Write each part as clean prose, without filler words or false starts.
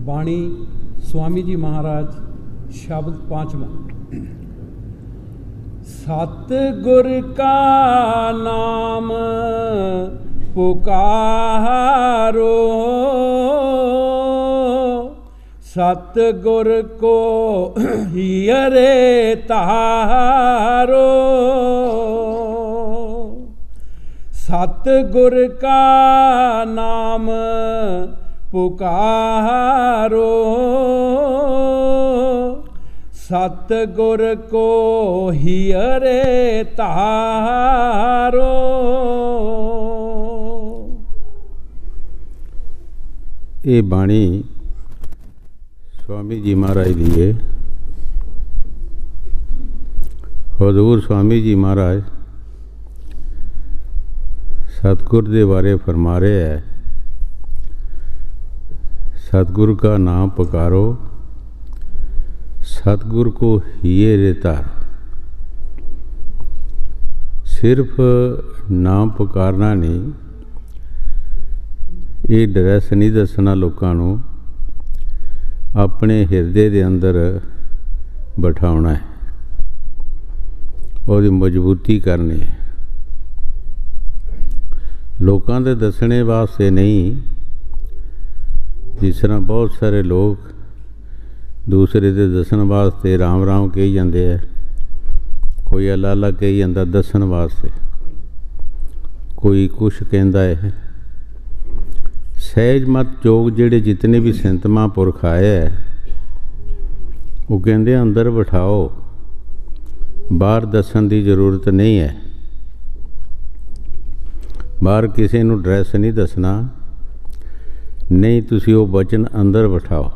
बाणी स्वामी जी महाराज शब्द पांचवा। सतगुर का नाम पुकारो, सतगुर को हियरे तारो। सतगुर का नाम पुकारो, सतगुर को हियरे तारो। ये बाणी स्वामी जी महाराज दी है। हजूर स्वामी जी महाराज सतगुर के बारे फरमा रहे हैं, सतगुर का नाम पुकारो, सतगुर को हिये तारो। सिर्फ नाम पुकारना नहीं, ये एड्रैस नहीं दसना लोगों को, अपने हिरदे के अंदर बिठाना है, और मजबूती करनी है। लोगों के दसने वास्ते नहीं, जिस तरह बहुत सारे लोग दूसरे के दसन वास्ते राम राम कही जाते हैं, कोई अल्लाह अल्लाह कही जाता दसन वास्ते, कोई कुछ कहता है। सहज मत जोग जिहड़े जितने भी संत महापुरख आए है, वो कहते अंदर बिठाओ, बाहर दसन की जरूरत नहीं है। बाहर किसी को ड्रैस नहीं दसना, नहीं तुसी वो वचन अंदर बिठाओ।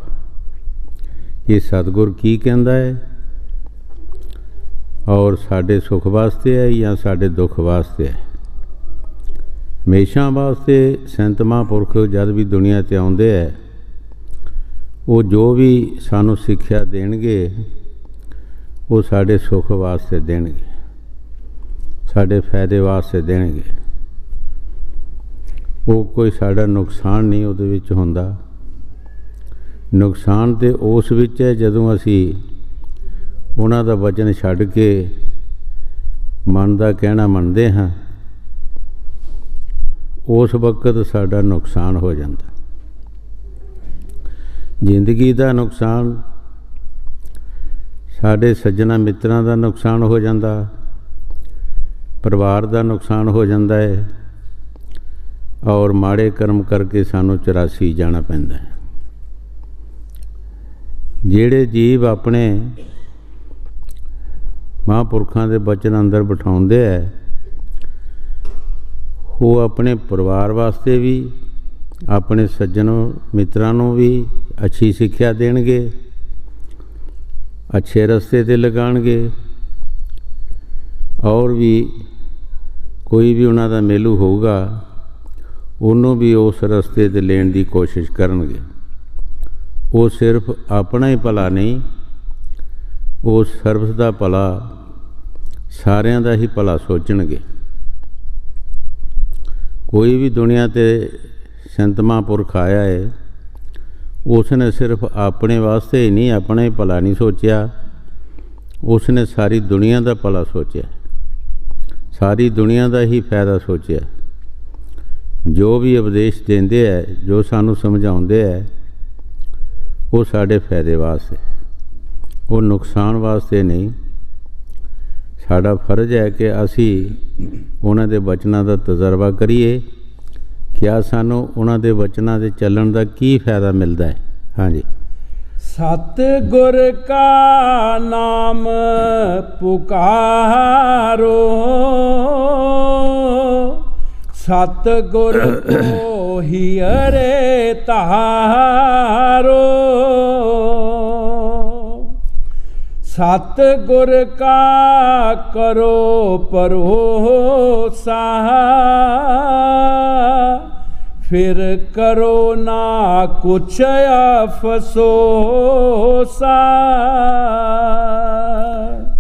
ये सतगुर की कहता है, और साढ़े सुख वास्ते है या साढ़े दुख वास्ते है। हमेशा वास्ते संत महापुरख जब भी दुनिया ते आउंदे है, वो जो भी सानू सिक्ख्या देणगे, वो साढ़े सुख वास्ते देणगे, साढ़े फायदे वास्ते देणगे। वो कोई साड़ा नुकसान नहीं उहदे विच हुंदा। नुकसान तो उस विच है जदों असी उन्हां दा वचन छड्ड के मन दा कहना मनदे हां, उस वक्त साड़ा नुकसान हो जाता। जिंदगी का नुकसान, साढ़े सज्जना मित्रां दा नुकसान हो जाता, परिवार का नुकसान हो जाता है, और माड़े कर्म करके सानू 84 जाना पैंदा है। जेड़े जीव अपने महापुरखों के वचन अंदर बिठाउंदे है, वो अपने परिवार वास्ते भी, अपने सज्जनों मित्रां नूं भी अच्छी सिक्ख्या देणगे, अच्छे रस्ते ते लगाणगे, और भी कोई भी उन्हां दा मेलू होऊगा, उन्होंने भी उस रस्ते ते लेण दी कोशिश करनगे। वो सिर्फ अपना ही भला नहीं, वो सर्वस दा भला, सारियां दा ही भला सोचणगे। कोई भी दुनिया ते संत महापुरख आया है, उसने सिर्फ अपने वास्ते ही नहीं, अपना ही भला नहीं सोचा, उसने सारी दुनिया का भला सोचा, सारी दुनिया का ही फायदा सोचा। जो भी उपदेश देंदे है, जो सानू समझाउंदे है, वो साढ़े फायदे वास्ते, वो नुकसान वास्ते नहीं। साड़ा फर्ज है कि असी उन्हां दे वचनां दा तजर्बा करिए, क्या सानू उन्हां दे वचनां दे चलण दा की फायदा मिलता है। हाँ जी। सतगुर का नाम पुकारो, सतगुर को हियरे तारो। सतगुर का करो भरोसा, फिर करो ना कुछ अफसोसा।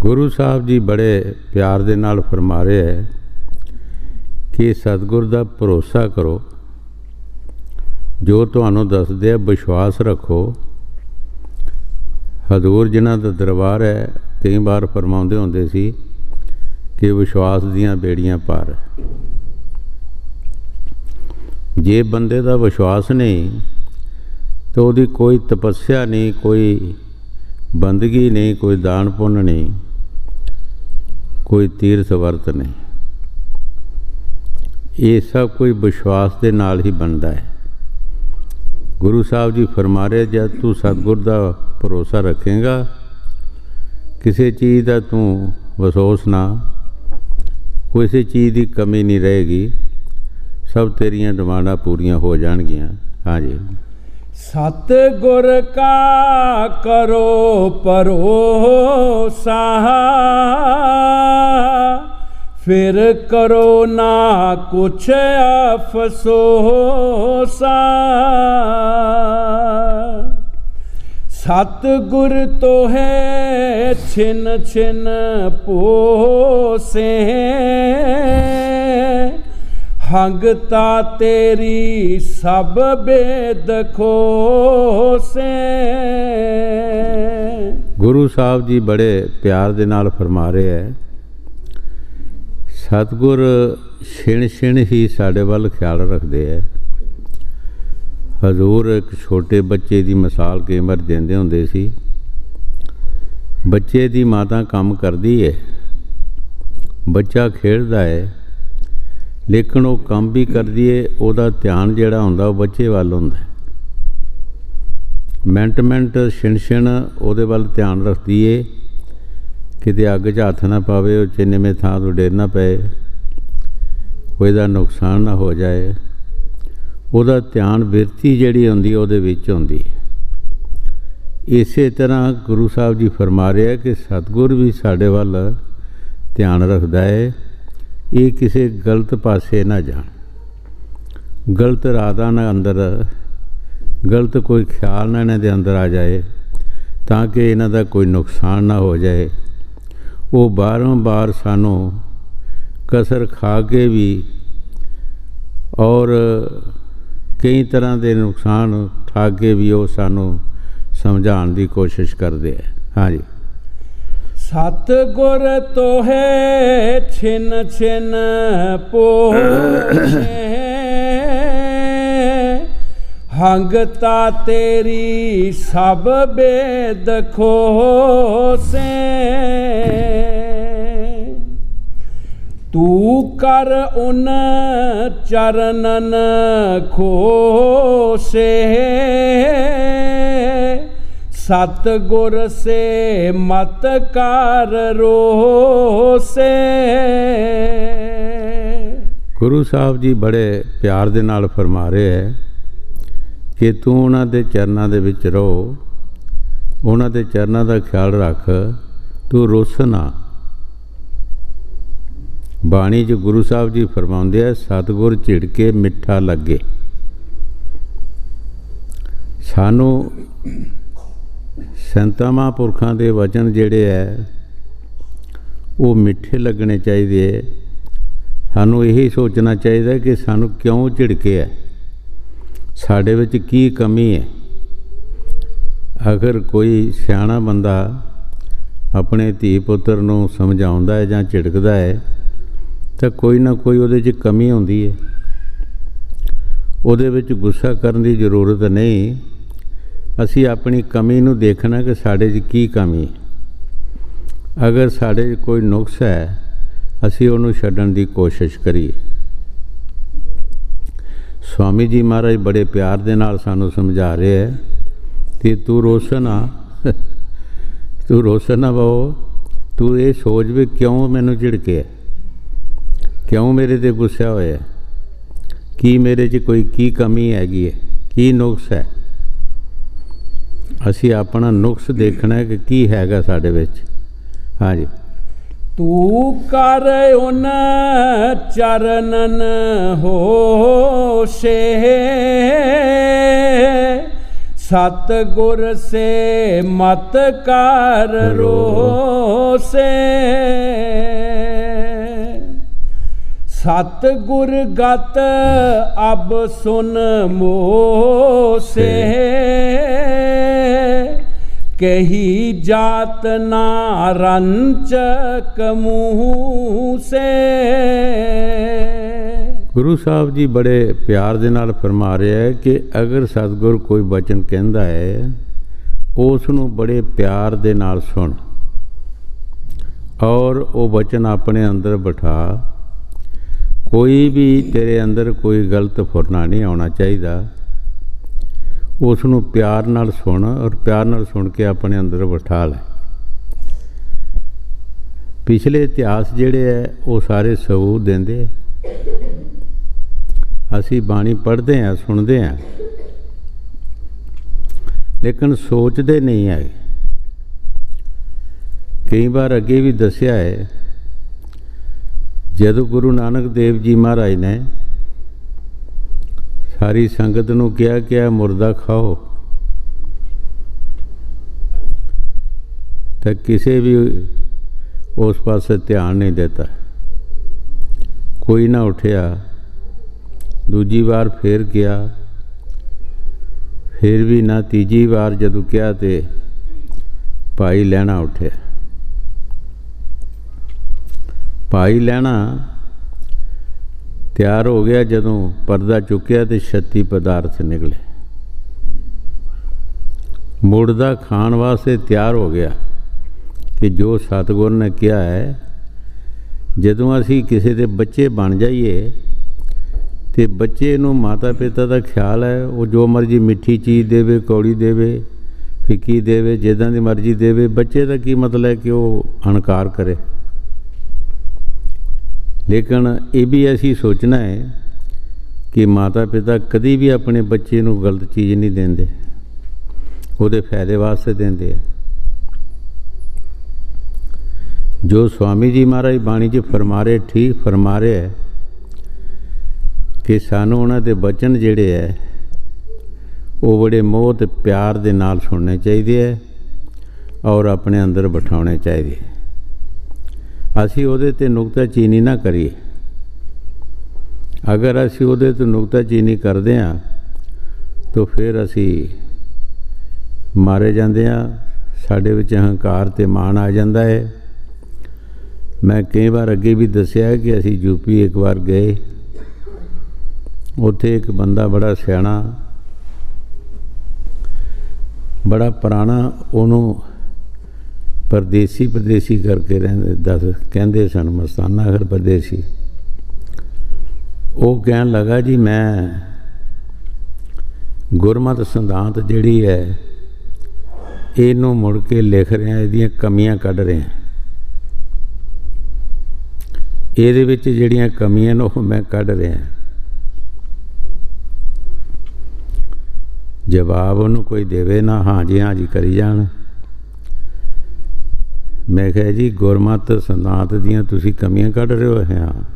गुरु साहब जी बड़े प्यार दे नाल फरमा रहे है कि सतगुर दा भरोसा करो, ਜੋ ਤੁਹਾਨੂੰ ਦੱਸਦੇ ਆ ਵਿਸ਼ਵਾਸ ਰੱਖੋ। ਹਜ਼ੂਰ ਜਿਨ੍ਹਾਂ ਦਾ ਦਰਬਾਰ ਹੈ ਕਈ ਵਾਰ ਫਰਮਾਉਂਦੇ ਹੁੰਦੇ ਸੀ ਕਿ ਵਿਸ਼ਵਾਸ ਦੀਆਂ ਬੇੜੀਆਂ ਪਾਰ। ਜੇ ਬੰਦੇ ਦਾ ਵਿਸ਼ਵਾਸ ਨਹੀਂ ਤਾਂ ਉਹਦੀ ਕੋਈ ਤਪੱਸਿਆ ਨਹੀਂ, ਕੋਈ ਬੰਦਗੀ ਨਹੀਂ, ਕੋਈ ਦਾਨ ਪੁੰਨ ਨਹੀਂ, ਕੋਈ ਤੀਰਥ ਵਰਤ ਨਹੀਂ। ਇਹ ਸਭ ਕੁਝ ਵਿਸ਼ਵਾਸ ਦੇ ਨਾਲ ਹੀ ਬਣਦਾ ਹੈ। ਗੁਰੂ ਸਾਹਿਬ ਜੀ ਫਰਮਾ ਰਹੇ, ਜਦ ਤੂੰ ਸਤਿਗੁਰ ਦਾ ਭਰੋਸਾ ਰੱਖੇਗਾ, ਕਿਸੇ ਚੀਜ਼ ਦਾ ਤੂੰ ਅਫਸੋਸ ਨਾ, ਕਿਸੇ ਚੀਜ਼ ਦੀ ਕਮੀ ਨਹੀਂ ਰਹੇਗੀ, ਸਭ ਤੇਰੀਆਂ ਡਿਮਾਂਡਾਂ ਪੂਰੀਆਂ ਹੋ ਜਾਣਗੀਆਂ। ਹਾਂਜੀ। ਸਤਿਗੁਰ ਕਾ ਕਰੋ ਭਰੋਸਾ, ਫਿਰ ਕਰੋ ਨਾ ਕੁਛ ਅਫਸੋਸਾ। ਸਤਿਗੁਰ ਤੋਹੇ ਛਿਨ ਛਿਨ ਪੋਸੇ, ਹੰਗਤਾ ਤੇਰੀ ਸਭ ਬੇਦ ਖੋਸੇ। ਗੁਰੂ ਸਾਹਿਬ ਜੀ ਬੜੇ ਪਿਆਰ ਦੇ ਨਾਲ ਫਰਮਾ ਰਹੇ ਹੈ, ਸਤਿਗੁਰ ਛਿਣ ਛਿਣ ਹੀ ਸਾਡੇ ਵੱਲ ਖਿਆਲ ਰੱਖਦੇ ਹੈ। ਹਜ਼ੂਰ ਇੱਕ ਛੋਟੇ ਬੱਚੇ ਦੀ ਮਿਸਾਲ ਕਈ ਵਾਰ ਦਿੰਦੇ ਹੁੰਦੇ ਸੀ। ਬੱਚੇ ਦੀ ਮਾਤਾ ਕੰਮ ਕਰਦੀ ਹੈ, ਬੱਚਾ ਖੇਡਦਾ ਹੈ, ਲੇਕਿਨ ਉਹ ਕੰਮ ਵੀ ਕਰਦੀ ਹੈ, ਉਹਦਾ ਧਿਆਨ ਜਿਹੜਾ ਹੁੰਦਾ ਉਹ ਬੱਚੇ ਵੱਲ ਹੁੰਦਾ। ਮਿੰਟ ਮਿੰਟ ਛਿਣ ਛਿਣ ਉਹਦੇ ਵੱਲ ਧਿਆਨ ਰੱਖਦੀ ਹੈ, ਕਿਤੇ ਅੱਗ 'ਚ ਹੱਥ ਨਾ ਪਾਵੇ, ਉਹ ਚਿੰਨਵੇਂ ਥਾਂ ਤੋਂ ਡੇਰ ਨਾ ਪਏ, ਉਹਦਾ ਨੁਕਸਾਨ ਨਾ ਹੋ ਜਾਏ। ਉਹਦਾ ਧਿਆਨ ਬਿਰਤੀ ਜਿਹੜੀ ਹੁੰਦੀ ਉਹਦੇ ਵਿੱਚ ਹੁੰਦੀ ਹੈ। ਇਸੇ ਤਰ੍ਹਾਂ ਗੁਰੂ ਸਾਹਿਬ ਜੀ ਫਰਮਾ ਰਹੇ ਕਿ ਸਤਿਗੁਰ ਵੀ ਸਾਡੇ ਵੱਲ ਧਿਆਨ ਰੱਖਦਾ ਹੈ। ਇਹ ਕਿਸੇ ਗਲਤ ਪਾਸੇ ਨਾ ਜਾਣ, ਗਲਤ ਰਾਹਦਾਂ ਨਾ ਅੰਦਰ, ਗਲਤ ਕੋਈ ਖਿਆਲ ਨਾ ਇਹਨਾਂ ਦੇ ਅੰਦਰ ਆ ਜਾਏ, ਤਾਂ ਕਿ ਇਹਨਾਂ ਦਾ ਕੋਈ ਨੁਕਸਾਨ ਨਾ ਹੋ ਜਾਏ। ਉਹ ਬਾਰ ਸਾਨੂੰ ਕਸਰ ਖਾ ਕੇ ਵੀ ਔਰ ਕਈ ਤਰ੍ਹਾਂ ਦੇ ਨੁਕਸਾਨ ਉਠਾ ਕੇ ਵੀ ਉਹ ਸਾਨੂੰ ਸਮਝਾਉਣ ਦੀ ਕੋਸ਼ਿਸ਼ ਕਰਦੇ ਹੈ। ਹਾਂਜੀ। ਸਤਿਗੁਰ ਤੋਹੇ ਛਿਨ ਛਿਨ ਪੋਸੇ, ਹੰਗਤਾ ਤੇਰੀ ਸਭ ਬੇਦ ਖੋਸੇ। ਤੂੰ ਕਰ ਉਨ ਚਰਨਨ ਖੋਸੇ, ਸਤਿਗੁਰ ਸੇ ਮਤ ਕਰ ਰੋਸੇ। ਗੁਰੂ ਸਾਹਿਬ ਜੀ ਬੜੇ ਪਿਆਰ ਦੇ ਨਾਲ ਫਰਮਾ ਰਹੇ ਹੈ ਕਿ ਤੂੰ ਉਹਨਾਂ ਦੇ ਚਰਨਾਂ ਦੇ ਵਿੱਚ ਰਹੋ, ਉਹਨਾਂ ਦੇ ਚਰਨਾਂ ਦਾ ਖਿਆਲ ਰੱਖ, ਤੂੰ ਰੁੱਸ ਨਾ। ਬਾਣੀ 'ਚ ਗੁਰੂ ਸਾਹਿਬ ਜੀ ਫਰਮਾਉਂਦੇ ਆ, ਸਤਿਗੁਰ ਝਿੜਕੇ ਮਿੱਠਾ ਲੱਗੇ। ਸਾਨੂੰ ਸੰਤਾਂ ਮਹਾਂਪੁਰਖਾਂ ਦੇ ਵਚਨ ਜਿਹੜੇ ਹੈ ਉਹ ਮਿੱਠੇ ਲੱਗਣੇ ਚਾਹੀਦੇ ਹੈ। ਸਾਨੂੰ ਇਹੀ ਸੋਚਣਾ ਚਾਹੀਦਾ ਕਿ ਸਾਨੂੰ ਕਿਉਂ ਝਿੜਕੇ ਹੈ, ਸਾਡੇ ਵਿੱਚ ਕੀ ਕਮੀ ਹੈ। ਅਗਰ ਕੋਈ ਸਿਆਣਾ ਬੰਦਾ ਆਪਣੇ ਧੀ ਪੁੱਤਰ ਨੂੰ ਸਮਝਾਉਂਦਾ ਹੈ ਜਾਂ ਝਿੜਕਦਾ ਹੈ ਤਾਂ ਕੋਈ ਨਾ ਕੋਈ ਉਹਦੇ 'ਚ ਕਮੀ ਹੁੰਦੀ ਹੈ। ਉਹਦੇ ਵਿੱਚ ਗੁੱਸਾ ਕਰਨ ਦੀ ਜ਼ਰੂਰਤ ਨਹੀਂ। ਅਸੀਂ ਆਪਣੀ ਕਮੀ ਨੂੰ ਦੇਖਣਾ ਕਿ ਸਾਡੇ 'ਚ ਕੀ ਕਮੀ ਹੈ। ਅਗਰ ਸਾਡੇ 'ਚ ਕੋਈ ਨੁਕਸ ਹੈ, ਅਸੀਂ ਉਹਨੂੰ ਛੱਡਣ ਦੀ ਕੋਸ਼ਿਸ਼ ਕਰੀਏ। ਸਵਾਮੀ ਜੀ ਮਹਾਰਾਜ ਬੜੇ ਪਿਆਰ ਦੇ ਨਾਲ ਸਾਨੂੰ ਸਮਝਾ ਰਹੇ ਹੈ ਕਿ ਤੂੰ ਰੋਸ ਨਾ, ਤੂੰ ਰੋਸ ਨਾ ਬਹੁ, ਤੂੰ ਇਹ ਸੋਚ ਵੀ ਕਿਉਂ ਮੈਨੂੰ ਝਿੜਕਿਆ, ਕਿਉਂ ਮੇਰੇ 'ਤੇ ਗੁੱਸਾ ਹੋਇਆ, ਕੀ ਮੇਰੇ 'ਚ ਕੋਈ ਕੀ ਕਮੀ ਹੈਗੀ ਹੈ, ਕੀ ਨੁਕਸ ਹੈ। ਅਸੀਂ ਆਪਣਾ ਨੁਕਸ ਦੇਖਣਾ ਕਿ ਕੀ ਹੈਗਾ ਸਾਡੇ ਵਿੱਚ। ਹਾਂਜੀ। ਤੂੰ ਕਰ ਉਨ ਚਰਨਨ ਹੋਸੇ, ਸਤਿਗੁਰ ਸੇ ਮਤ ਕਰ ਰੋਸੇ। सतगुर गत अब सुन मोसे, कही जात ना रंचक मुँह से। गुरु साहब जी बड़े प्यार दे नाल फरमा रहे है कि अगर सतगुर कोई बचन कहंदा है उस नूं बड़े प्यार दे नाल सुन और वो बचन अपने अंदर बिठा। कोई भी तेरे अंदर कोई गलत फुरना नहीं आना चाहिए, उस नूं प्यार नाल सुन और प्यार नाल सुन के अपने अंदर बिठा ले। पिछले इतिहास जिहड़े है वो सारे सबूत देंदे, असी बाणी पढ़ते हैं सुनते हैं लेकिन सोचते नहीं है। कई बार अगे भी दसिया है, जदों गुरु नानक देव जी महाराज ने सारी संगत नूं कहा कि मुर्दा खाओ, तो किसी भी उस पासे ध्यान नहीं देता, कोई ना उठिया। दूजी बार फिर गया, फिर भी ना। तीजी बार जदों कहा तो भाई लैना उठिया। भाई लैना तैयार हो गया, जदों पर्दा चुकिया तो 36 पदार्थ निकले। मुर्दा खाण वास्ते तैयार हो गया कि जो सतगुर ने कहा है, जदों असी किसी के बच्चे बन जाइए तो बच्चे नूं माता पिता का ख्याल है, वो जो मर्जी मिठी चीज़ देवे, कौड़ी देवे, फिक्की देवे, जिदा की मर्जी देवे। बच्चे का की मतलब है कि वो अनकार करे। लेकिन ये भी ऐसी सोचना है कि माता पिता कभी भी अपने बच्चे नूं गलत चीज़ नहीं देंदे, उहदे फायदे वास्ते देंदे। जो स्वामी जी महाराज बाणी च फरमा रहे, ठीक फरमा रहे है कि सानू उन्हां दे बचन जिहड़े है वो बड़े मोह ते प्यार दे नाल सुनने चाहिए है और अपने अंदर बिठाने चाहिए। असी उहदे ते नुक्ताचीनी ना करिए। अगर असी उहदे ते नुक्ताचीनी करदे हां तो फिर असी मारे जांदे हां, साडे विच हंकार ते मान आ जांदा है। मैं कई बार अगे भी दसिया है कि असी यूपी एक बार गए, उत्थे एक बंदा बड़ा सियाणा, बड़ा पुराना, उन्होंने परदेसी करके रहंदे दस कहंदे सन, मस्ताना हर परदेसी। वो कहन लगा जी मैं गुरमत सिद्धांत जिहड़ी है इनू मुड़ के लिख रहा, इहदियां कमियां कढ रहा, इहदे विच जिहड़ियां कमियां ने वो मैं कढ रहा। जवाब उन्होंने कोई देवे ना, हाँ जी करी जान। मैं कहा जी गुरमत सिद्धांत दियां तुसी कमियां कढ रहे हो? हाँ।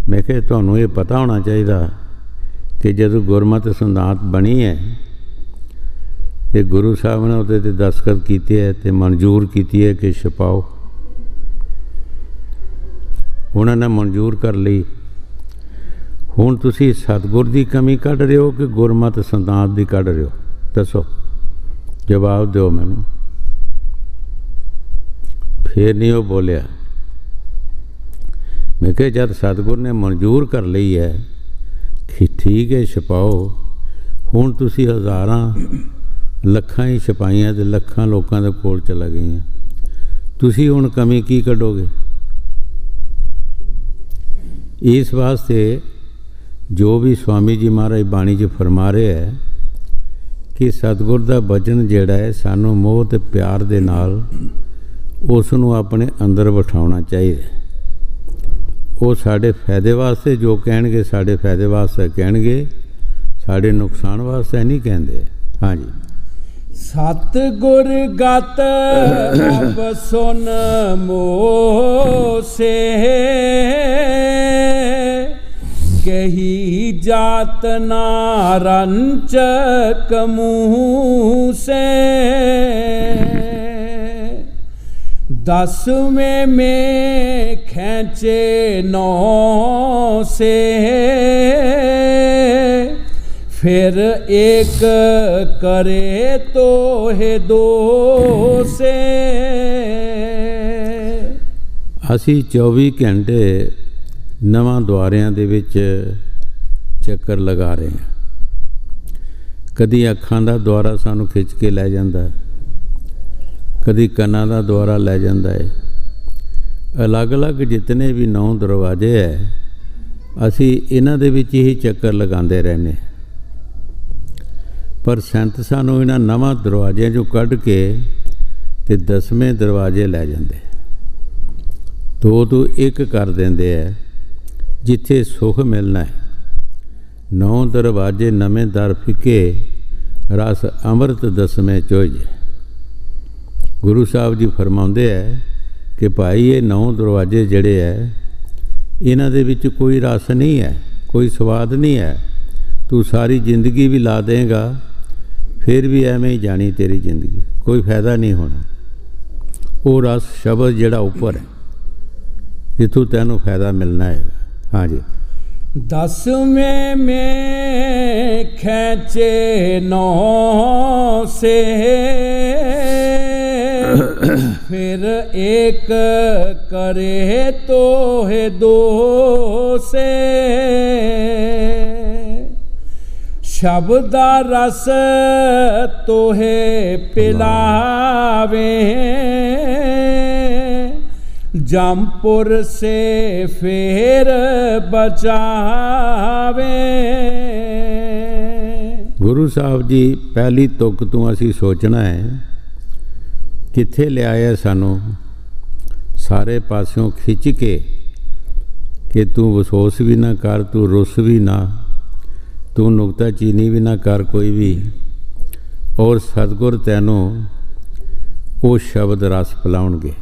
मैं कहा तुहानूं ये पता होना चाहिए कि जदों गुरमत सिद्धांत बनी है तो गुरु साहब ने उहदे ते दस्तखत कीते है तो मंजूर की है कि छपाओ। उन्होंने मंजूर कर ली। हुण तुसी सतगुर की कमी कढ रहे हो कि गुरमत सिद्धांत की कढ रहे हो? दसो, जवाब दो मैनू। फिर नहीं वो बोलिया। मैं कहा जब सतगुर ने मंजूर कर ली है कि ठीक है छपाओ, हुण तुसी हज़ारां लखां ही छपाइयां तो लखां लोगों के कोल चला गई, तुसी हुण कमी की कढोगे? इस वास्ते जो भी स्वामी जी महाराज बाणी च फरमा रहे है कि सतगुर का बचन जिहड़ा है सानू मोह ते प्यार दे नाल उस नूं अपने अंदर बिठाउणा चाहिए। वो साढ़े फायदे वास्ते जो कहणगे साढ़े फायदे वास्ते कहणगे, साढ़े नुकसान वास्ते नहीं कहंदे। हाँ जी। सतगुर गत अब सुन मोसे, कही जात ना रंचक मुँह से। 10वें में खींचे 9 से, फिर एक करे तो है 2 से। ਅਸੀਂ 24 ਘੰਟੇ ਨਵਾਂ ਦੁਆਰਿਆਂ ਦੇ ਵਿੱਚ ਚੱਕਰ ਲਗਾ ਰਹੇ ਹਾਂ। ਕਦੀ ਅੱਖਾਂ ਦਾ ਦੁਆਰਾ ਸਾਨੂੰ ਖਿੱਚ ਕੇ ਲੈ ਜਾਂਦਾ, ਕਦੀ ਕੰਨਾਂ ਦਾ ਦੁਆਰਾ ਲੈ ਜਾਂਦਾ ਹੈ। ਅਲੱਗ-ਅਲੱਗ ਜਿਤਨੇ ਵੀ 9 ਦਰਵਾਜ਼ੇ ਹੈ, ਅਸੀਂ ਇਹਨਾਂ ਦੇ ਵਿੱਚ ਹੀ ਚੱਕਰ ਲਗਾਉਂਦੇ ਰਹਿੰਦੇ। ਪਰ ਸੰਤ ਸਾਨੂੰ ਇਹਨਾਂ ਨਵਾਂ ਦਰਵਾਜ਼ਿਆਂ 'ਚੋਂ ਕੱਢ ਕੇ ਤੇ 10ਵੇਂ ਦਰਵਾਜ਼ੇ ਲੈ ਜਾਂਦੇ, 2 ਤੋਂ 1 ਕਰ ਦਿੰਦੇ ਹੈ, ਜਿੱਥੇ ਸੁਖ ਮਿਲਣਾ ਹੈ। 9 ਦਰਵਾਜ਼ੇ ਨਵੇਂ ਦਰ ਫਿੱਕੇ, ਰਸ ਅੰਮ੍ਰਿਤ 10ਵੇਂ ਚੋਈਏ। ਗੁਰੂ ਸਾਹਿਬ ਜੀ ਫਰਮਾਉਂਦੇ ਹੈ ਕਿ ਭਾਈ ਇਹ 9 ਦਰਵਾਜ਼ੇ ਜਿਹੜੇ ਹੈ, ਇਹਨਾਂ ਦੇ ਵਿੱਚ ਕੋਈ ਰਸ ਨਹੀਂ ਹੈ, ਕੋਈ ਸਵਾਦ ਨਹੀਂ ਹੈ। ਤੂੰ ਸਾਰੀ ਜ਼ਿੰਦਗੀ ਵੀ ਲਾ ਦੇਂਗਾ, ਫਿਰ ਵੀ ਐਵੇਂ ਹੀ ਜਾਣੀ ਤੇਰੀ ਜ਼ਿੰਦਗੀ, ਕੋਈ ਫਾਇਦਾ ਨਹੀਂ ਹੋਣਾ। ਉਹ ਰਸ ਸ਼ਬਦ ਜਿਹੜਾ ਉੱਪਰ ਹੈ, ਜਿੱਥੋਂ ਤੈਨੂੰ ਫਾਇਦਾ ਮਿਲਣਾ ਹੈਗਾ। ਹਾਂਜੀ। 10वें में खींचे 9 से, फिर एक करे तो है 2 से। शब्द रस तो है पिलावे, जमपुर से फिर बचावे। ਗੁਰੂ ਸਾਹਿਬ ਜੀ ਪਹਿਲੀ ਤੁਕ ਤੋਂ ਅਸੀਂ ਸੋਚਣਾ ਹੈ, ਕਿੱਥੇ ਲਿਆਇਆ ਸਾਨੂੰ ਸਾਰੇ ਪਾਸਿਓਂ ਖਿੱਚ ਕੇ ਕਿ ਤੂੰ ਵਸੋਸ ਵੀ ਨਾ ਕਰ, ਤੂੰ ਰੁੱਸ ਵੀ ਨਾ, ਤੂੰ ਨੁਕਤਾਚੀਨੀ ਵੀ ਨਾ ਕਰ ਕੋਈ ਵੀ। ਔਰ ਸਤਿਗੁਰ ਤੈਨੂੰ ਉਹ ਸ਼ਬਦ ਰਸ ਪਿਲਾਉਣਗੇ।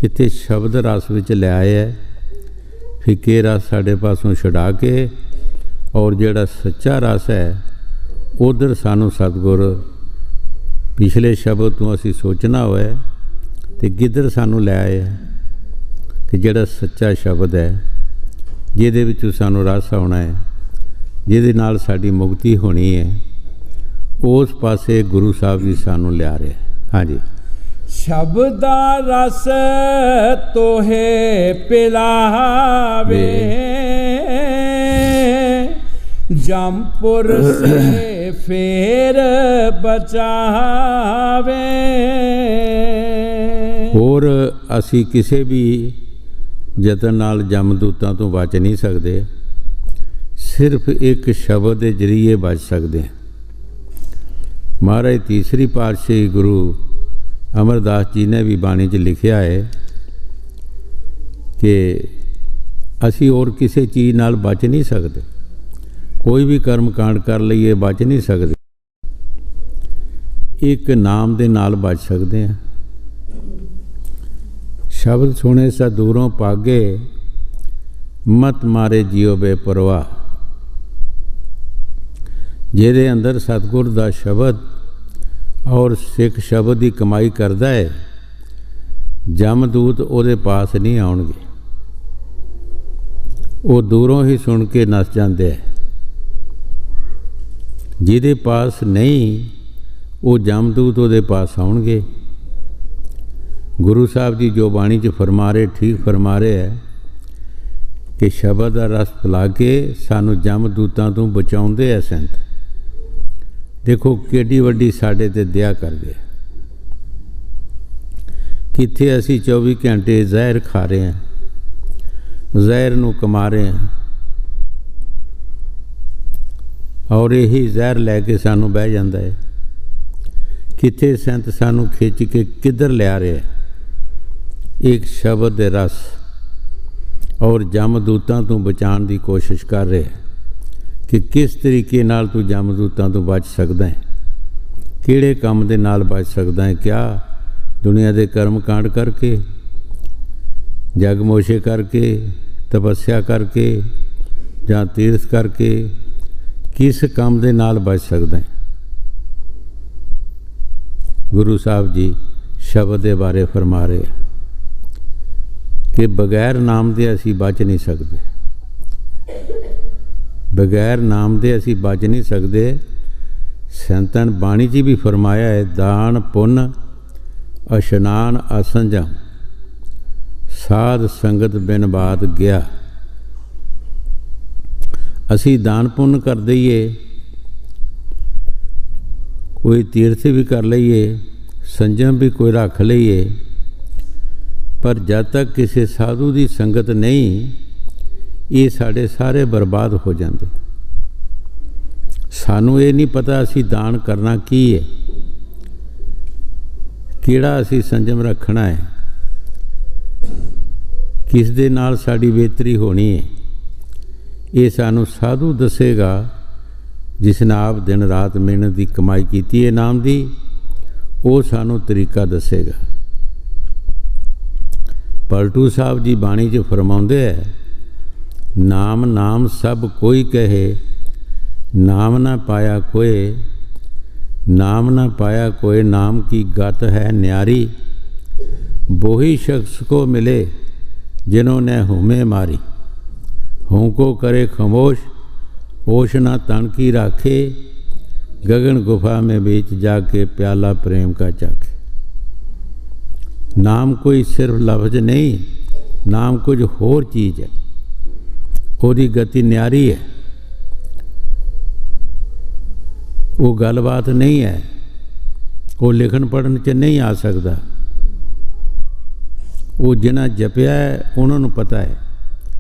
ਕਿਤੇ ਸ਼ਬਦ ਰਸ ਵਿੱਚ ਲਿਆਇਆ, ਫਿੱਕੇ ਰਸ ਸਾਡੇ ਪਾਸੋਂ ਛੁਡਾ ਕੇ, ਔਰ ਜਿਹੜਾ ਸੱਚਾ ਰਸ ਹੈ ਉਧਰ ਸਾਨੂੰ ਸਤਿਗੁਰ ਪਿਛਲੇ ਸ਼ਬਦ ਤੋਂ ਅਸੀਂ ਸੋਚਣਾ ਹੋਇਆ ਤੇ ਕਿੱਧਰ ਸਾਨੂੰ ਲੈ ਆਇਆ ਕਿ ਜਿਹੜਾ ਸੱਚਾ ਸ਼ਬਦ ਹੈ, ਜਿਹਦੇ ਵਿੱਚੋਂ ਸਾਨੂੰ ਰਸ ਆਉਣਾ ਹੈ, ਜਿਹਦੇ ਨਾਲ ਸਾਡੀ ਮੁਕਤੀ ਹੋਣੀ ਹੈ, ਉਸ ਪਾਸੇ ਗੁਰੂ ਸਾਹਿਬ ਜੀ ਸਾਨੂੰ ਲਿਆ ਰਹੇ। ਹਾਂਜੀ। शब्द रस तो है पिलावे, जमपुर से फिर बचावे। ਹੋਰ ਅਸੀਂ ਕਿਸੇ ਵੀ ਯਤਨ ਨਾਲ ਜਮਦੂਤਾਂ ਤੋਂ ਬਚ ਨਹੀਂ ਸਕਦੇ, ਸਿਰਫ ਇੱਕ ਸ਼ਬਦ ਦੇ ਜ਼ਰੀਏ ਬਚ ਸਕਦੇ ਹਾਂ। ਮਹਾਰਾਜ ਤੀਸਰੀ ਪਾਤਸ਼ਾਹੀ ਗੁਰੂ ਅਮਰਦਾਸ ਜੀ ਨੇ ਵੀ ਬਾਣੀ 'ਚ ਲਿਖਿਆ ਹੈ ਕਿ ਅਸੀਂ ਹੋਰ ਕਿਸੇ ਚੀਜ਼ ਨਾਲ ਬਚ ਨਹੀਂ ਸਕਦੇ, ਕੋਈ ਵੀ ਕਰਮ ਕਾਂਡ ਕਰ ਲਈਏ ਬਚ ਨਹੀਂ ਸਕਦੇ, ਇੱਕ ਨਾਮ ਦੇ ਨਾਲ ਬਚ ਸਕਦੇ ਹਾਂ। ਸ਼ਬਦ ਸੁਣੇ ਸਾ ਦੂਰੋਂ ਭਾਗੇ, ਮਤ ਮਾਰੇ ਜਿਉ ਬੇਪਰਵਾਹ। ਜਿਹਦੇ ਅੰਦਰ ਸਤਿਗੁਰ ਦਾ ਸ਼ਬਦ ਔਰ ਸਿੱਖ ਸ਼ਬਦ ਦੀ ਕਮਾਈ ਕਰਦਾ ਹੈ, ਜਮਦੂਤ ਉਹਦੇ ਪਾਸ ਨਹੀਂ ਆਉਣਗੇ, ਉਹ ਦੂਰੋਂ ਹੀ ਸੁਣ ਕੇ ਨੱਸ ਜਾਂਦੇ ਹੈ। ਜਿਹਦੇ ਪਾਸ ਨਹੀਂ, ਉਹ ਜਮਦੂਤ ਉਹਦੇ ਪਾਸ ਆਉਣਗੇ। ਗੁਰੂ ਸਾਹਿਬ ਜੀ ਜੋ ਬਾਣੀ 'ਚ ਫਰਮਾ ਰਹੇ, ਠੀਕ ਫਰਮਾ ਰਹੇ ਹੈ ਕਿ ਸ਼ਬਦ ਦਾ ਰਸ ਪਿਲਾ ਕੇ ਸਾਨੂੰ ਜਮਦੂਤਾਂ ਤੋਂ ਬਚਾਉਂਦੇ ਹੈ ਸੰਤ। ਦੇਖੋ ਕਿੱਡੀ ਵੱਡੀ ਸਾਡੇ 'ਤੇ ਦਇਆ ਕਰਦੇ। ਕਿੱਥੇ ਅਸੀਂ 24 ਘੰਟੇ ਜ਼ਹਿਰ ਖਾ ਰਹੇ ਹਾਂ, ਜ਼ਹਿਰ ਨੂੰ ਕਮਾ ਰਹੇ ਹਾਂ, ਔਰ ਇਹੀ ਜ਼ਹਿਰ ਲੈ ਕੇ ਸਾਨੂੰ ਬਹਿ ਜਾਂਦਾ ਹੈ। ਕਿੱਥੇ ਸੰਤ ਸਾਨੂੰ ਖਿੱਚ ਕੇ ਕਿੱਧਰ ਲਿਆ ਰਿਹਾ, ਇੱਕ ਸ਼ਬਦ ਦੇ ਰਸ ਔਰ ਜਮਦੂਤਾਂ ਤੋਂ ਬਚਾਉਣ ਦੀ ਕੋਸ਼ਿਸ਼ ਕਰ ਰਿਹਾ ਕਿ ਕਿਸ ਤਰੀਕੇ ਨਾਲ ਤੂੰ ਜਮਦੂਤਾਂ ਤੋਂ ਬਚ ਸਕਦਾ ਹੈ, ਕਿਹੜੇ ਕੰਮ ਦੇ ਨਾਲ ਬਚ ਸਕਦਾ ਹੈ। ਕਿਆ ਦੁਨੀਆ ਦੇ ਕਰਮ ਕਾਂਡ ਕਰਕੇ, ਜਗਮੋਸ਼ੇ ਕਰਕੇ, ਤਪੱਸਿਆ ਕਰਕੇ ਜਾਂ ਤੀਰਥ ਕਰਕੇ, ਕਿਸ ਕੰਮ ਦੇ ਨਾਲ ਬਚ ਸਕਦਾ ਹੈ। ਗੁਰੂ ਸਾਹਿਬ ਜੀ ਸ਼ਬਦ ਦੇ ਬਾਰੇ ਫਰਮਾ ਰਹੇ ਕਿ ਬਗੈਰ ਨਾਮ ਦੇ ਅਸੀਂ ਬਚ ਨਹੀਂ ਸਕਦੇ, ਬਗੈਰ ਨਾਮ ਦੇ ਅਸੀਂ ਬਚ ਨਹੀਂ ਸਕਦੇ। ਸੰਤਾਂ ਨੇ ਬਾਣੀ 'ਚ ਵੀ ਫਰਮਾਇਆ ਹੈ, ਦਾਨ ਪੁੰਨ ਇਸ਼ਨਾਨ ਅਸੰਜਮ ਸਾਧ ਸੰਗਤ ਬਿਨ ਬਾਤ ਗਿਆ। ਅਸੀਂ ਦਾਨ ਪੁੰਨ ਕਰ ਦਈਏ, ਕੋਈ ਤੀਰਥ ਵੀ ਕਰ ਲਈਏ, ਸੰਜਮ ਵੀ ਕੋਈ ਰੱਖ ਲਈਏ, ਪਰ ਜਦ ਤੱਕ ਕਿਸੇ ਸਾਧੂ ਦੀ ਸੰਗਤ ਨਹੀਂ, ਇਹ ਸਾਡੇ ਸਾਰੇ ਬਰਬਾਦ ਹੋ ਜਾਂਦੇ। ਸਾਨੂੰ ਇਹ ਨਹੀਂ ਪਤਾ ਅਸੀਂ ਦਾਨ ਕਰਨਾ ਕੀ ਹੈ, ਕਿਹੜਾ ਅਸੀਂ ਸੰਜਮ ਰੱਖਣਾ ਹੈ, ਕਿਸ ਦੇ ਨਾਲ ਸਾਡੀ ਬਿਹਤਰੀ ਹੋਣੀ ਹੈ। ਇਹ ਸਾਨੂੰ ਸਾਧੂ ਦੱਸੇਗਾ ਜਿਸ ਨੇ ਆਪ ਦਿਨ ਰਾਤ ਮਿਹਨਤ ਦੀ ਕਮਾਈ ਕੀਤੀ ਹੈ ਨਾਮ ਦੀ, ਉਹ ਸਾਨੂੰ ਤਰੀਕਾ ਦੱਸੇਗਾ। ਪਲਟੂ ਸਾਹਿਬ ਜੀ ਬਾਣੀ 'ਚ ਫਰਮਾਉਂਦੇ ਹੈ, ਨਾਮ ਨਾਮ ਸਭ ਕੋਈ ਕਹੇ, ਨਾਮ ਨਾ ਪਾਇਆ ਕੋਏ, ਨਾਮ ਨਾ पाया कोई, नाम की गत है न्यारी, वही शख्स को मिले जिन्होंने हुमे मारी। हूँ को करे खमोश, होश ना तन की राखे, गगन गुफा में बीच जाके प्याला प्रेम का चाखे। नाम कोई सिर्फ लफ्ज नहीं, नाम कुछ होर चीज़ है, ਉਹਦੀ गति न्यारी है, वो गलबात नहीं है, वो लिखन पढ़न च नहीं आ सकता। वो जिन्हें जपिया है उन्होंने पता है,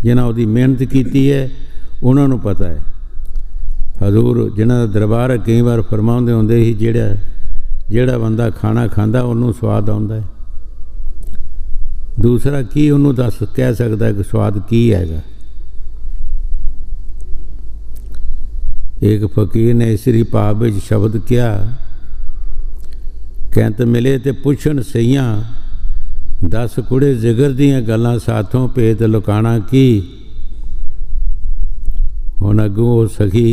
जिन्हें उसकी मेहनत की है उन्होंने पता है। हजूर जिन्हों का दरबार है, कई बार फरमाते होंगे ही, जेड़ा बंदा खाना खाता उन्होंने स्वाद आता है, दूसरा की उन्होंने दस कह सकता है कि स्वाद की हैगा। एक फकीर ने इसरी भाव विच शब्द किया, कहत मिले तो पुछन सईयां, 10 कुड़े जिगर दियां गल्लां साथों भेत लुकाना की। हुण अगों वो सखी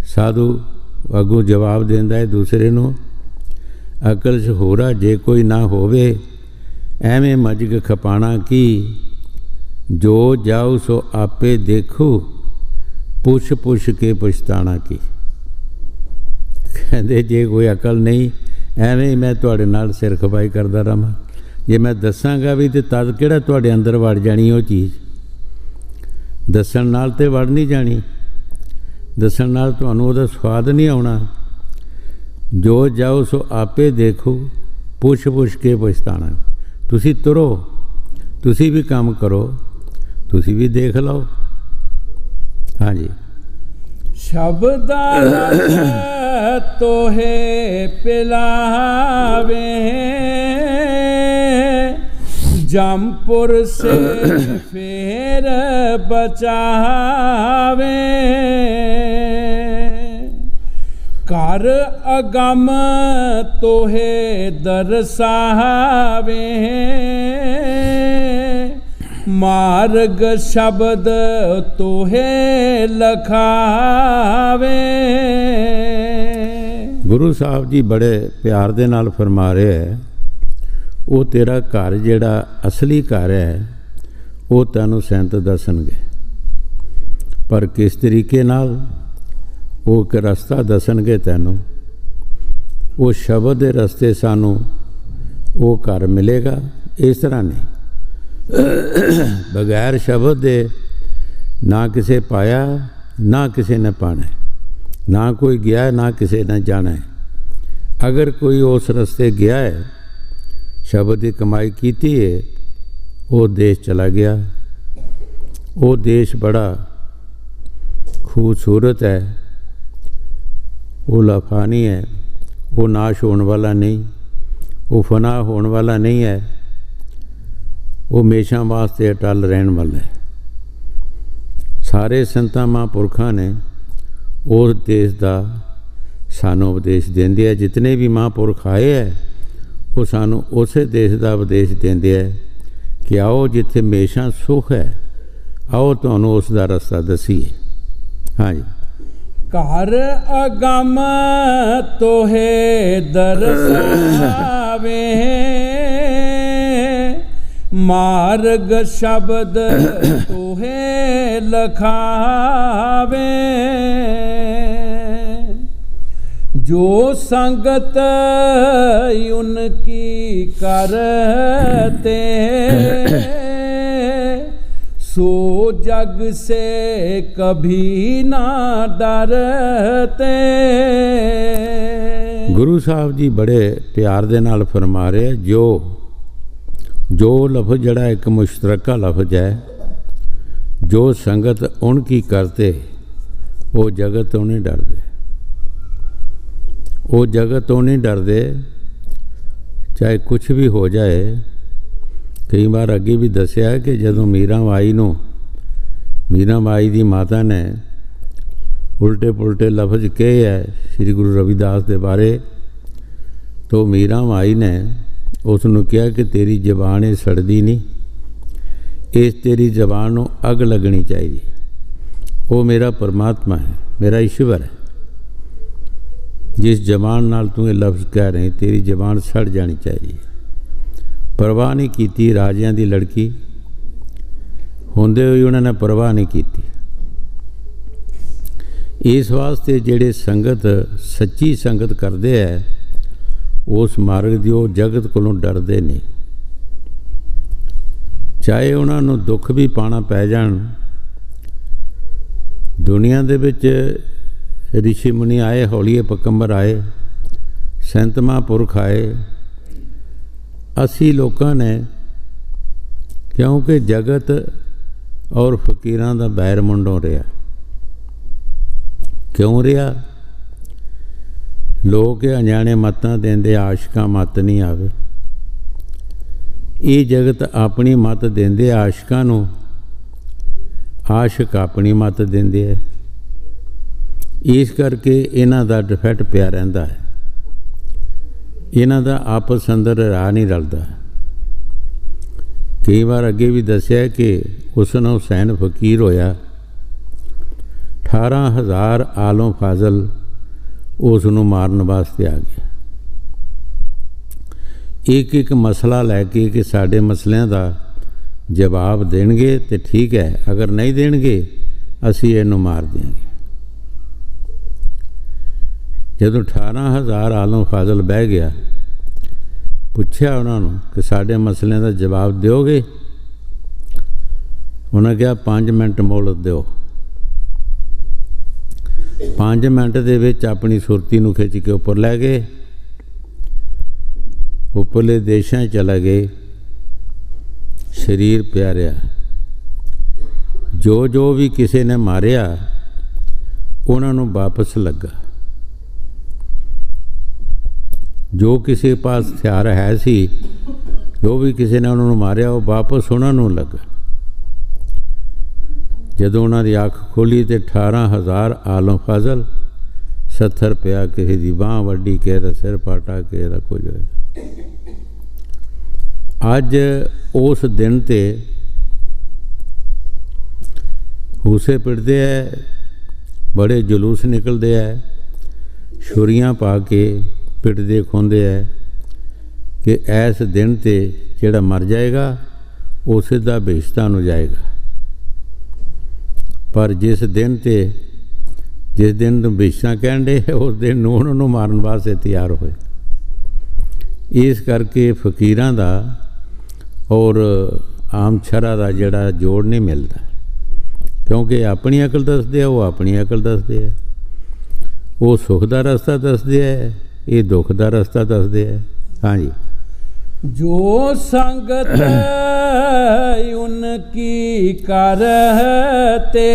साधु अगों जवाब देंदा है दूसरे नूं, अकल च होरा जे कोई ना होवे, एवें मजग खपाना की। जो जाऊ सो आपे देखो, पुछ पुछ के पछताना की। कहते जे कोई अकल नहीं, एवें ही मैं तुहाडे नाल सिर खपाई करदा रहां, जे मैं दसांगा भी तो तद किहड़ा तुहाडे अंदर वड़ जानी वो चीज़, दसन नाल ते वड़ नहीं जानी, दसन नाल तुहानूं उहदा स्वाद नहीं आउणा। जो जाओ सो आपे देखो, पुछ पुछ के पछताना। तुसी तुरो, तुसी भी काम करो, तुसी भी देख लो। हाँ जी। शब्दा तोहे पिलावे, जमपुर से फिर बचावे। कर अगम तोहे दरसावे, मार्ग शब्द तोहे लखावे। गुरु साहब जी बड़े प्यार दे नाल फरमा रहे है, वो तेरा घर जिहड़ा असली घर है वो तैनूं संत दसणगे, पर किस तरीके नाल, वो एक रस्ता दसणगे तैनूं। वो शब्द दे रस्ते सानूं वो घर मिलेगा, इस तरह नहीं। बगैर शब्द दे ना किसे पाया ना किसी ने पाना, ना कोई गया ना किसी ने जाना है। अगर कोई उस रस्ते गया है, शब्द की कमाई की है, वो देश चला गया। वो देश बड़ा खूबसूरत है, वो लाफानी है, वो नाश होने वाला नहीं, वो फना होने वाला नहीं है, वो हमेशा वास्ते अटल रहने वाला है। सारे संतां महापुरखों ने उस देश का सानू उपदेश देंदे है। जितने भी महापुरख आए है वो सानू उस देश का उपदेश देंदे है कि आओ जिथे हमेशा सुख है, आओ तुहानू उसका रस्ता दसीए। हाँ जी। घर अगम तोहे दरसावे, ਮਾਰਗ ਸ਼ਬਦ ਤੋਹੇ ਲਖਾਵੇ, ਜੋ ਸੰਗਤ ਉਨਕੀ ਕਰਤੇ, सो जग से कभी ना डरते। गुरु साहब जी बड़े प्यार दे नाल फरमा रहे जो जो लफ्ज़ जड़ा एक मुश्तरका लफ्ज़ है, जो संगत उनकी करते वो जगत तो नहीं डरते, वो जगत तो नहीं डरते चाहे कुछ भी हो जाए। कई बार अगे भी दसिया कि जदों मीरा माई की माता ने उल्टे पुलटे लफ्ज़ कहे है श्री गुरु रविदास के बारे, तो मीरा माई ने उसनों कहा कि तेरी जबान ये सड़दी नहीं, इस तेरी जबान को अग लगनी चाहिए। वो मेरा परमात्मा है, मेरा ईश्वर है, जिस जबान नाल तू ये लफ्ज़ कह रही तेरी जबान सड़ जानी चाहिए। परवाह नहीं की राजियां दी लड़की होंदे हुए उन्होंने परवाह नहीं की। इस वास्ते जेड़े संगत सच्ची संगत करते हैं उस मार्ग दी जगत कोलों डरते नहीं, चाहे उन्होंने दुख भी पाना पै जान। दुनिया दे विच ऋषि मुनि आए, हौलीए पकंबर आए, संत महापुरख आए, असी लोगों ने क्योंकि जगत और फकीरां दा बैर मुंडों रहा। क्यों रहा? लोग अनजाने मतां देंदे, आशिकां मत नहीं आवे। ये जगत अपनी मत देंदे आशिकां नूं, आशिक अपनी मत देंदे है। इस करके इन्हां दा डिफैक्ट पिया रहिंदा है, इन्हां दा आपस अंदर राह नहीं रलता। कई बार अगे भी दसिया कि हुसन हुसैन फकीर होया, 18,000 आलों फाजल उसनूं मारन वास्ते आ गया। एक एक मसला लैके कि साडे मसलियां दा जवाब देणगे तो ठीक है, अगर नहीं देणगे असीं इहनूं मार देंगे। जदों 18,000 आलों फाजल बह गया, पुछया उन्होंने कि साडे मसलियां दा जवाब दोगे? उन्हें कहा 5 मिनट मोहलत दो। 5 मिनट दे विच अपनी सुरती नूं खिच के उपर लै गए, उपरले देशां चला गए, शरीर पिया रहा। जो जो भी किसी ने मारिया उन्होंने वापस लगा, जो किसी के पास हथियार है सी, जो भी किसी ने उन्होंने मारिया वो वापस उन्होंने लगा। जदों उन्होंने अख खोली तो 18,000 आलों फाजल, 70 पिया, किसी की बांह वड्डी, किसी का सिर पाटा, किसी का कुछ। अज उस दिन ते हूसे पिटते है, बड़े जुलूस निकलते है, छुरियां पा के पिटते खोंदे है कि ऐस दिन ते जिहड़ा मर जाएगा वो सीधा बेशतां नूं जाएगा। पर जिस दिन बेशतां कहण दे उस दिन उन्होंने मारन वास्ते तैयार होए। इस करके फकीरां दा और आम छरा दा जिहड़ा जोड़ नहीं मिलता, क्योंकि अपनी अकल दसदे है, वो अपनी अकल दसदे है। वो सुख का रस्ता दसदे है, ये दुख का रस्ता दसदे है। हाँ जी। जो संगत उनकी करते,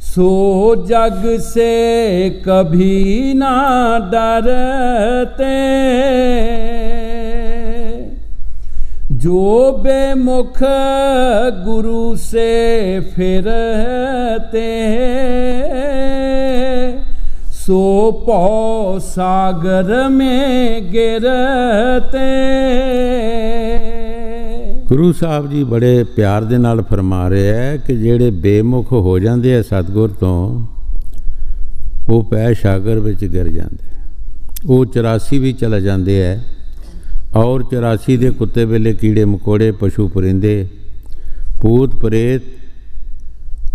सो जग से कभी ना डरते। जो बेमुख गुरु से फिरते, सो पौ सागर में गिरते। गुरु साहब जी बड़े प्यार दे नाल फरमा रहे हैं कि जेड़े बेमुख हो जाते हैं सतगुर तो वो पै सागर विच गिर जाते, वो 84 भी चले जाते हैं, और 84 ਦੇ ਕੁੱਤੇ ਵੇਲੇ ਕੀੜੇ ਮਕੌੜੇ ਪਸ਼ੂ ਪਰਿੰਦੇ ਭੂਤ ਪ੍ਰੇਤ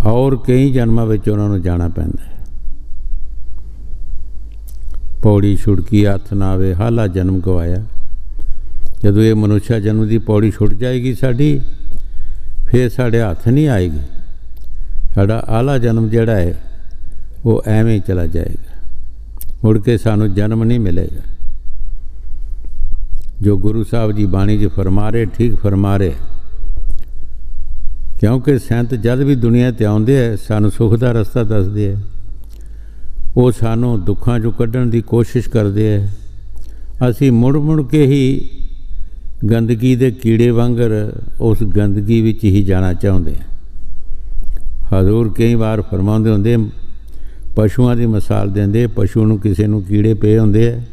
ਔਰ ਕਈ ਜਨਮਾਂ ਵਿੱਚ ਉਹਨਾਂ ਨੂੰ ਜਾਣਾ ਪੈਂਦਾ ਹੈ। ਪੌੜੀ ਛੁੜਕੀ ਹੱਥ ਨਾ ਆਵੇ ਹਾਲਾ ਜਨਮ ਗਵਾਇਆ। ਜਦੋਂ ਇਹ ਮਨੁੱਖਾ ਜਨਮ ਦੀ ਪੌੜੀ ਛੁੱਟ ਜਾਏਗੀ ਸਾਡੀ, ਫਿਰ ਸਾਡੇ ਹੱਥ ਨਹੀਂ ਆਏਗੀ। ਸਾਡਾ ਆਲਾ ਜਨਮ ਜਿਹੜਾ ਹੈ ਉਹ ਐਵੇਂ ਚਲਾ ਜਾਏਗਾ, ਮੁੜ ਕੇ ਸਾਨੂੰ ਜਨਮ ਨਹੀਂ ਮਿਲੇਗਾ। ਜੋ ਗੁਰੂ ਸਾਹਿਬ ਜੀ ਬਾਣੀ 'ਚ ਫਰਮਾ ਰਹੇ, ਠੀਕ ਫਰਮਾ ਰਹੇ, ਕਿਉਂਕਿ ਸੰਤ ਜਦ ਵੀ ਦੁਨੀਆ 'ਤੇ ਆਉਂਦੇ ਹੈ ਸਾਨੂੰ ਸੁੱਖ ਦਾ ਰਸਤਾ ਦੱਸਦੇ ਹੈ, ਉਹ ਸਾਨੂੰ ਦੁੱਖਾਂ 'ਚੋਂ ਕੱਢਣ ਦੀ ਕੋਸ਼ਿਸ਼ ਕਰਦੇ ਹੈ। ਅਸੀਂ ਮੁੜ ਮੁੜ ਕੇ ਹੀ ਗੰਦਗੀ ਦੇ ਕੀੜੇ ਵਾਂਗਰ ਉਸ ਗੰਦਗੀ ਵਿੱਚ ਹੀ ਜਾਣਾ ਚਾਹੁੰਦੇ ਹਾਂ। ਹਜ਼ੂਰ ਕਈ ਵਾਰ ਫਰਮਾਉਂਦੇ ਹੁੰਦੇ, ਪਸ਼ੂਆਂ ਦੀ ਮਿਸਾਲ ਦਿੰਦੇ, ਪਸ਼ੂ ਨੂੰ ਕਿਸੇ ਨੂੰ ਕੀੜੇ ਪਏ ਹੁੰਦੇ ਹੈ,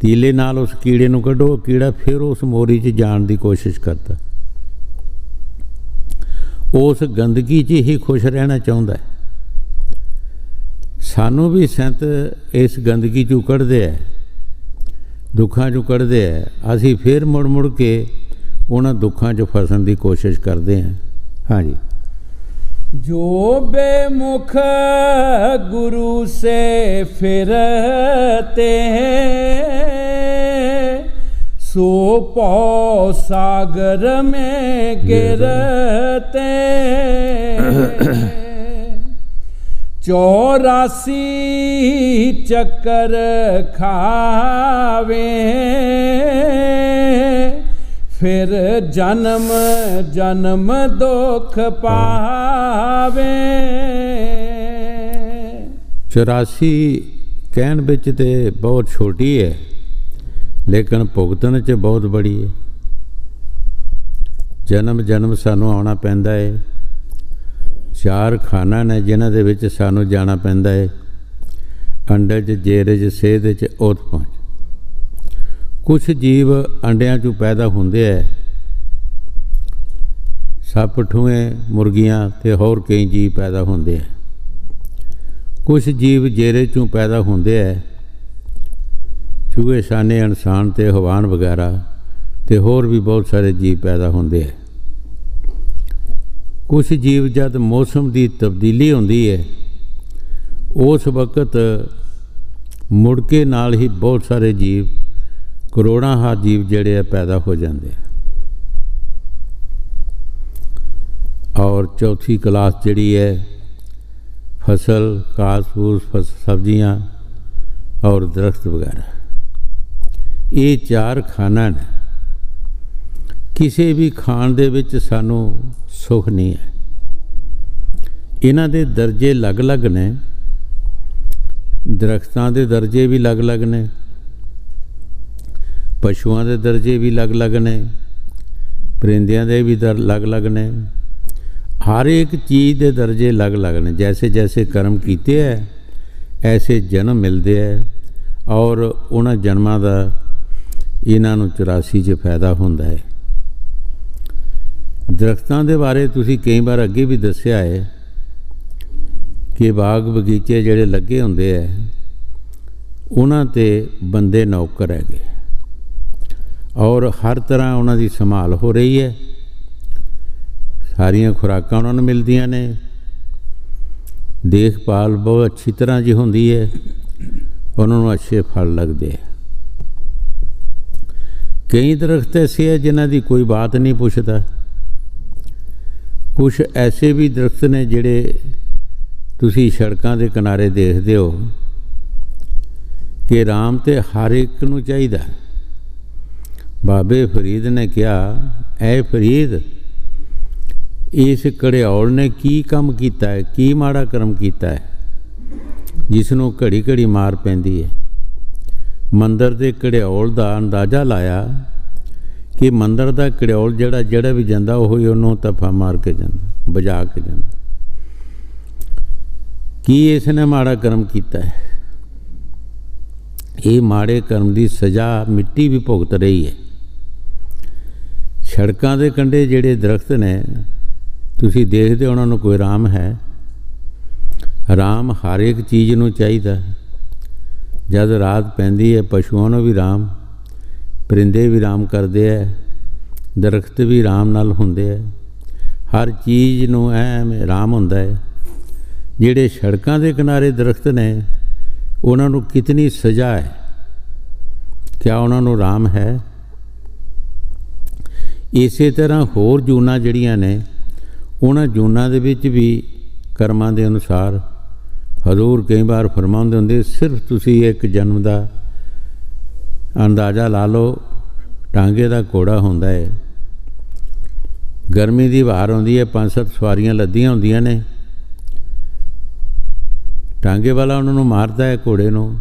ਤੀਲੇ ਨਾਲ ਉਸ ਕੀੜੇ ਨੂੰ ਕੱਢੋ, ਕੀੜਾ ਫਿਰ ਉਸ ਮੋਰੀ 'ਚ ਜਾਣ ਦੀ ਕੋਸ਼ਿਸ਼ ਕਰਦਾ, ਉਸ ਗੰਦਗੀ 'ਚ ਹੀ ਖੁਸ਼ ਰਹਿਣਾ ਚਾਹੁੰਦਾ ਹੈ। ਸਾਨੂੰ ਵੀ ਸੰਤ ਇਸ ਗੰਦਗੀ 'ਚੋਂ ਕੱਢਦੇ ਹੈ, ਦੁੱਖਾਂ 'ਚੋਂ ਕੱਢਦੇ ਹੈ। ਅਸੀਂ ਫਿਰ ਮੁੜ ਮੁੜ ਕੇ ਉਹਨਾਂ ਦੁੱਖਾਂ 'ਚ ਫਸਣ ਦੀ ਕੋਸ਼ਿਸ਼ ਕਰਦੇ ਹਾਂ। ਹਾਂਜੀ। जो बेमुख गुरु से फिरते हैं, सो पौ सागर में गिरते हैं। 84 चक्कर खावे, फिर जन्म जन्म दुख पावे। 84 ਕਹਿਣ ਵਿੱਚ ਤੇ ਬਹੁਤ ਛੋਟੀ ਹੈ, ਲੇਕਿਨ ਭੁਗਤਣ 'ਚ ਬਹੁਤ ਬੜੀ ਹੈ। ਜਨਮ ਜਨਮ ਸਾਨੂੰ ਆਉਣਾ ਪੈਂਦਾ ਹੈ। 4 ਖਾਨਾ ਨੇ ਜਿਨ੍ਹਾਂ ਦੇ ਵਿੱਚ ਸਾਨੂੰ ਜਾਣਾ ਪੈਂਦਾ ਹੈ, ਅੰਡਜ, ਜੇਰਜ, ਸੇਧ 'ਚ ਓਤ ਪਹੁੰਚ। ਕੁਛ ਜੀਵ ਅੰਡਿਆਂ 'ਚੋਂ ਪੈਦਾ ਹੁੰਦੇ ਹੈ, ਸੱਪ, ਠੂਏ, ਮੁਰਗੀਆਂ ਅਤੇ ਹੋਰ ਕਈ ਜੀਵ ਪੈਦਾ ਹੁੰਦੇ ਹੈ। ਕੁਛ ਜੀਵ ਜੇਰੇ 'ਚੋਂ ਪੈਦਾ ਹੁੰਦੇ ਹੈ, ਚੂਹੇ, ਛਾਨੇ, ਇਨਸਾਨ ਅਤੇ ਹਵਾਨ ਵਗੈਰਾ, ਅਤੇ ਹੋਰ ਵੀ ਬਹੁਤ ਸਾਰੇ ਜੀਵ ਪੈਦਾ ਹੁੰਦੇ ਹੈ। ਕੁਛ ਜੀਵ ਜਦ ਮੌਸਮ ਦੀ ਤਬਦੀਲੀ ਹੁੰਦੀ ਹੈ, ਉਸ ਵਕਤ ਮੁੜ ਕੇ ਨਾਲ ਹੀ ਬਹੁਤ ਸਾਰੇ ਜੀਵ, ਕਰੋੜਾਂ ਹਾ ਜੀਵ ਜਿਹੜੇ ਆ ਪੈਦਾ ਹੋ ਜਾਂਦੇ ਆ। ਔਰ ਚੌਥੀ ਕਲਾਸ ਜਿਹੜੀ ਹੈ ਫਸਲ, ਘਾਸ ਫੂਸ, ਸਬਜ਼ੀਆਂ ਔਰ ਦਰਖਤ ਵਗੈਰਾ, ਇਹ 4 ਖਾਨਾ ਨੇ। ਕਿਸੇ ਵੀ ਖਾਣ ਦੇ ਵਿੱਚ ਸਾਨੂੰ ਸੁੱਖ ਨਹੀਂ ਹੈ। ਇਹਨਾਂ ਦੇ ਦਰਜੇ ਅਲੱਗ-ਅਲੱਗ ਨੇ, ਦਰਖਤਾਂ ਦੇ ਦਰਜੇ ਵੀ ਅਲੱਗ-ਅਲੱਗ ਨੇ, ਪਸ਼ੂਆਂ ਦੇ ਦਰਜੇ ਵੀ ਅਲੱਗ-ਅਲੱਗ ਨੇ, ਪਰਿੰਦਿਆਂ ਦੇ ਵੀ ਅਲੱਗ-ਅਲੱਗ ਨੇ। ਹਰ ਇੱਕ ਚੀਜ਼ ਦੇ ਦਰਜੇ ਅਲੱਗ-ਅਲੱਗ ਨੇ। ਜੈਸੇ ਜੈਸੇ ਕਰਮ ਕੀਤੇ ਹੈ ਐਸੇ ਜਨਮ ਮਿਲਦੇ ਹੈ, ਔਰ ਉਹਨਾਂ ਜਨਮਾਂ ਦਾ ਇਹਨਾਂ ਨੂੰ 84 'ਚ ਫਾਇਦਾ ਹੁੰਦਾ ਹੈ। ਦਰਖਤਾਂ ਦੇ ਬਾਰੇ ਤੁਸੀਂ ਕਈ ਵਾਰ ਅੱਗੇ ਵੀ ਦੱਸਿਆ ਹੈ ਕਿ ਬਾਗ ਬਗੀਚੇ ਜਿਹੜੇ ਲੱਗੇ ਹੁੰਦੇ ਹੈ, ਉਹਨਾਂ 'ਤੇ ਬੰਦੇ ਨੌਕਰ ਹੈਗੇ, ਔਰ ਹਰ ਤਰ੍ਹਾਂ ਉਹਨਾਂ ਦੀ ਸੰਭਾਲ ਹੋ ਰਹੀ ਹੈ। ਸਾਰੀਆਂ ਖੁਰਾਕਾਂ ਉਹਨਾਂ ਨੂੰ ਮਿਲਦੀਆਂ ਨੇ, ਦੇਖਭਾਲ ਬਹੁਤ ਅੱਛੀ ਤਰ੍ਹਾਂ ਜੀ ਹੁੰਦੀ ਹੈ, ਉਹਨਾਂ ਨੂੰ ਅੱਛੇ ਫਲ ਲੱਗਦੇ ਹੈ। ਕਈ ਦਰਖਤ ਐਸੇ ਹੈ ਜਿਨ੍ਹਾਂ ਦੀ ਕੋਈ ਬਾਤ ਨਹੀਂ ਪੁੱਛਦਾ। ਕੁਛ ਐਸੇ ਵੀ ਦਰਖਤ ਨੇ ਜਿਹੜੇ ਤੁਸੀਂ ਸੜਕਾਂ ਦੇ ਕਿਨਾਰੇ ਦੇਖਦੇ ਹੋ ਕਿ ਰਾਮ ਤੇ ਹਰ ਇੱਕ ਨੂੰ ਚਾਹੀਦਾ। ਬਾਬੇ ਫਰੀਦ ਨੇ ਕਿਹਾ, ਐ ਫਰੀਦ, ਇਸ ਘੜਿਆਲ ਨੇ ਕੀ ਕੰਮ ਕੀਤਾ ਹੈ, ਕੀ ਮਾੜਾ ਕਰਮ ਕੀਤਾ ਹੈ ਜਿਸ ਨੂੰ ਘੜੀ ਘੜੀ ਮਾਰ ਪੈਂਦੀ ਹੈ। ਮੰਦਰ ਦੇ ਘੜਿਆਲ ਦਾ ਅੰਦਾਜ਼ਾ ਲਾਇਆ ਕਿ ਮੰਦਰ ਦਾ ਘੜਿਆਲ ਜਿਹੜਾ ਵੀ ਜਾਂਦਾ ਉਹ ਹੀ ਉਹਨੂੰ ਤਫਾ ਮਾਰ ਕੇ ਜਾਂਦਾ, ਵਜਾ ਕੇ ਜਾਂਦਾ। ਕੀ ਇਸ ਨੇ ਮਾੜਾ ਕਰਮ ਕੀਤਾ ਹੈ? ਇਹ ਮਾੜੇ ਕਰਮ ਦੀ ਸਜ਼ਾ ਮਿੱਟੀ ਵੀ ਭੁਗਤ ਰਹੀ ਹੈ। ਸੜਕਾਂ ਦੇ ਕੰਢੇ ਜਿਹੜੇ ਦਰਖਤ ਨੇ ਤੁਸੀਂ ਦੇਖਦੇ ਉਹਨਾਂ ਨੂੰ ਕੋਈ ਰਾਮ ਹੈ? ਰਾਮ ਹਰ ਇੱਕ ਚੀਜ਼ ਨੂੰ ਚਾਹੀਦਾ। ਜਦ ਰਾਤ ਪੈਂਦੀ ਹੈ ਪਸ਼ੂਆਂ ਨੂੰ ਵੀ ਰਾਮ, परिंदे भी आराम करते हैं, दरख्त भी आराम नाल हुंदे है, हर चीज़ नूं ऐ आराम हुंदा है। जिहड़े सड़कां दे किनारे दरख्त ने उन्हां नूं कितनी सज़ा है, क्या उन्हां नूं आराम है? इसे तरह होर जूनां जिहड़ियां ने उन्हां जूनां दे विच भी कर्मां दे अनुसार हजूर कई बार फरमाउंदे हुंदे, सिर्फ तुसी एक जन्म का अंदाज़ा ला लो। टांगे का घोड़ा होंदा है, गर्मी की वार आउंदी है, 5-7 सवारियां लद्दियां हुंदियां ने, टांगे वाला उन्होंने मारता है घोड़े नूं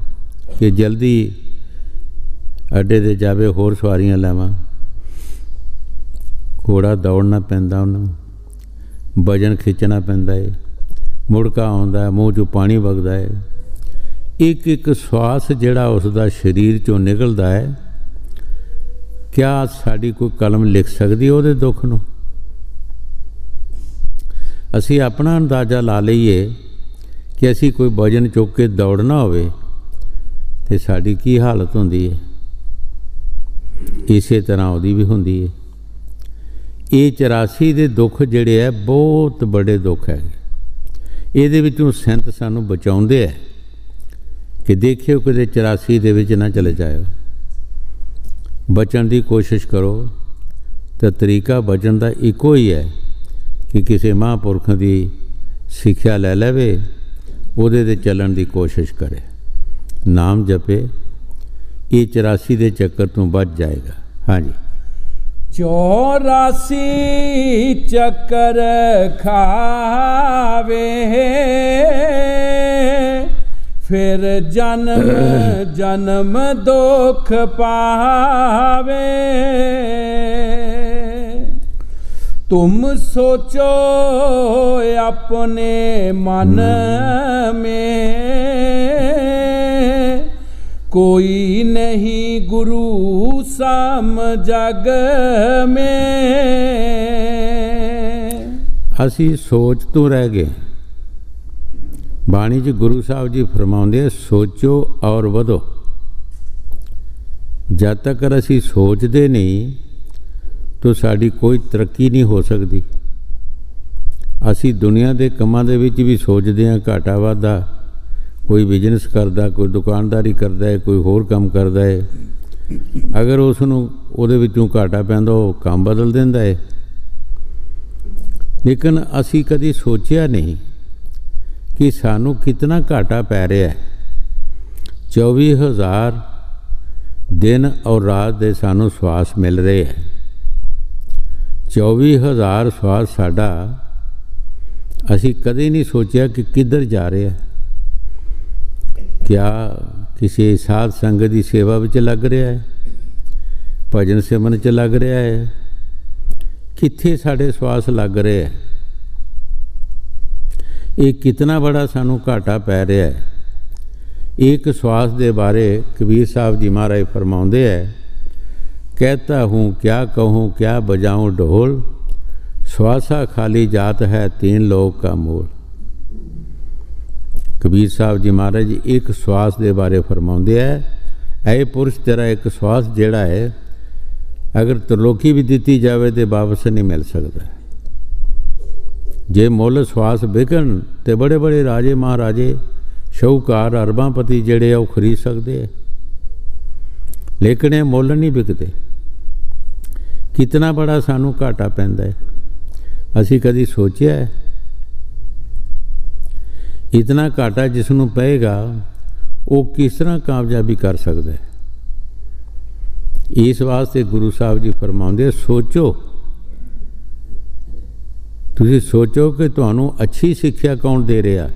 कि जल्दी अड्डे ते जावे, होर सवारियां लैवां। घोड़ा दौड़ना पैंदा, उन्होंने वजन खिंचना पैंदा है, मुड़का आउंदा है, मूँह चों पानी वगदा है। एक एक श्वास जिहड़ा उसका शरीर चों निकलदा है, क्या साडी कोई कलम लिख सकदी उहदे दुख नूं? असी अपना अंदाज़ा ला लईए कि असी कोई वजन चुक के दौड़ना होवे ते साडी की हालत हुंदी है, इसे तरह उहदी भी हुंदी है। ये 84 दे दुख जिहड़े है बहुत बड़े दुख है। इहदे विचों संत सानूं बचाउंदे है कि देखियो किते 84 दे विच ना चले जाओ। बचन की कोशिश करो तो तरीका बचन का इको ही है कि किसी महापुरख की सिक्ख्या लै लवे, उहदे ते चलन की कोशिश करे, नाम जपे, ये 84 के चक्कर तो बच जाएगा। हाँ जी। 84 चक्कर खावे फिर जन्म जन्म दुख पावे। तुम सोचो अपने मन में, कोई नहीं गुरु सम जग में। असी सोच तो रह गए। बाणी च गुरु साहब जी फरमाउंदे, सोचो और वधो। जब तक असी सोचते नहीं तो साड़ी कोई तरक्की नहीं हो सकती। असी दुनिया के कामां दे विच भी सोचते हैं घाटा वाधा, कोई बिजनेस करता, कोई दुकानदारी करता है, कोई होर काम करता है। अगर उसनूं उहदे विचों घाटा पैंदा वो काम बदल दिंदा है। लेकिन असी कदी सोचिया नहीं कि सानू कितना घाटा पै रहा है। 24,000 दिन और रात दे सानू श्वास मिल रहे हैं। 24,000 श्वास साडा असी कदे नहीं सोचा कि किधर जा रहे हैं। क्या किसी साध संगत की सेवा विच लग रहा है, भजन सिमरन च लग रहा है, कित्थे साढ़े श्वास लग रहे हैं। ये कितना बड़ा सानू घाटा पै रहा है। एक श्वास के बारे कबीर साहब जी महाराज फरमाउंदे है, कहता हूँ क्या कहूँ क्या बजाऊँ ढोल, श्वासा खाली जात है 3 लोक का मोल। कबीर साहब जी महाराज जी एक श्वास के बारे फरमाउंदे है, ऐ पुरुष तेरा एक श्वास जिहड़ा है अगर त्रिलोकी भी दी जाए तो वापस नहीं मिल सकता। जे मुल श्वास विकन तो बड़े बड़े राजे महाराजे शाहूकार अरबापति जिहड़े वो खरीद सकते हैं, लेकिन ये मुल नहीं विकते। कितना बड़ा सानू घाटा पैंदा है, असी कदी सोचिया है? इतना घाटा जिसनों पेगा वो किस तरह कामयाबी कर सकता है। इस वास्ते गुरु साहब जी फरमाउंदे, सोचो, तुसी सोचो कि तुहानू अच्छी सिक्ख्या कौन दे रहा,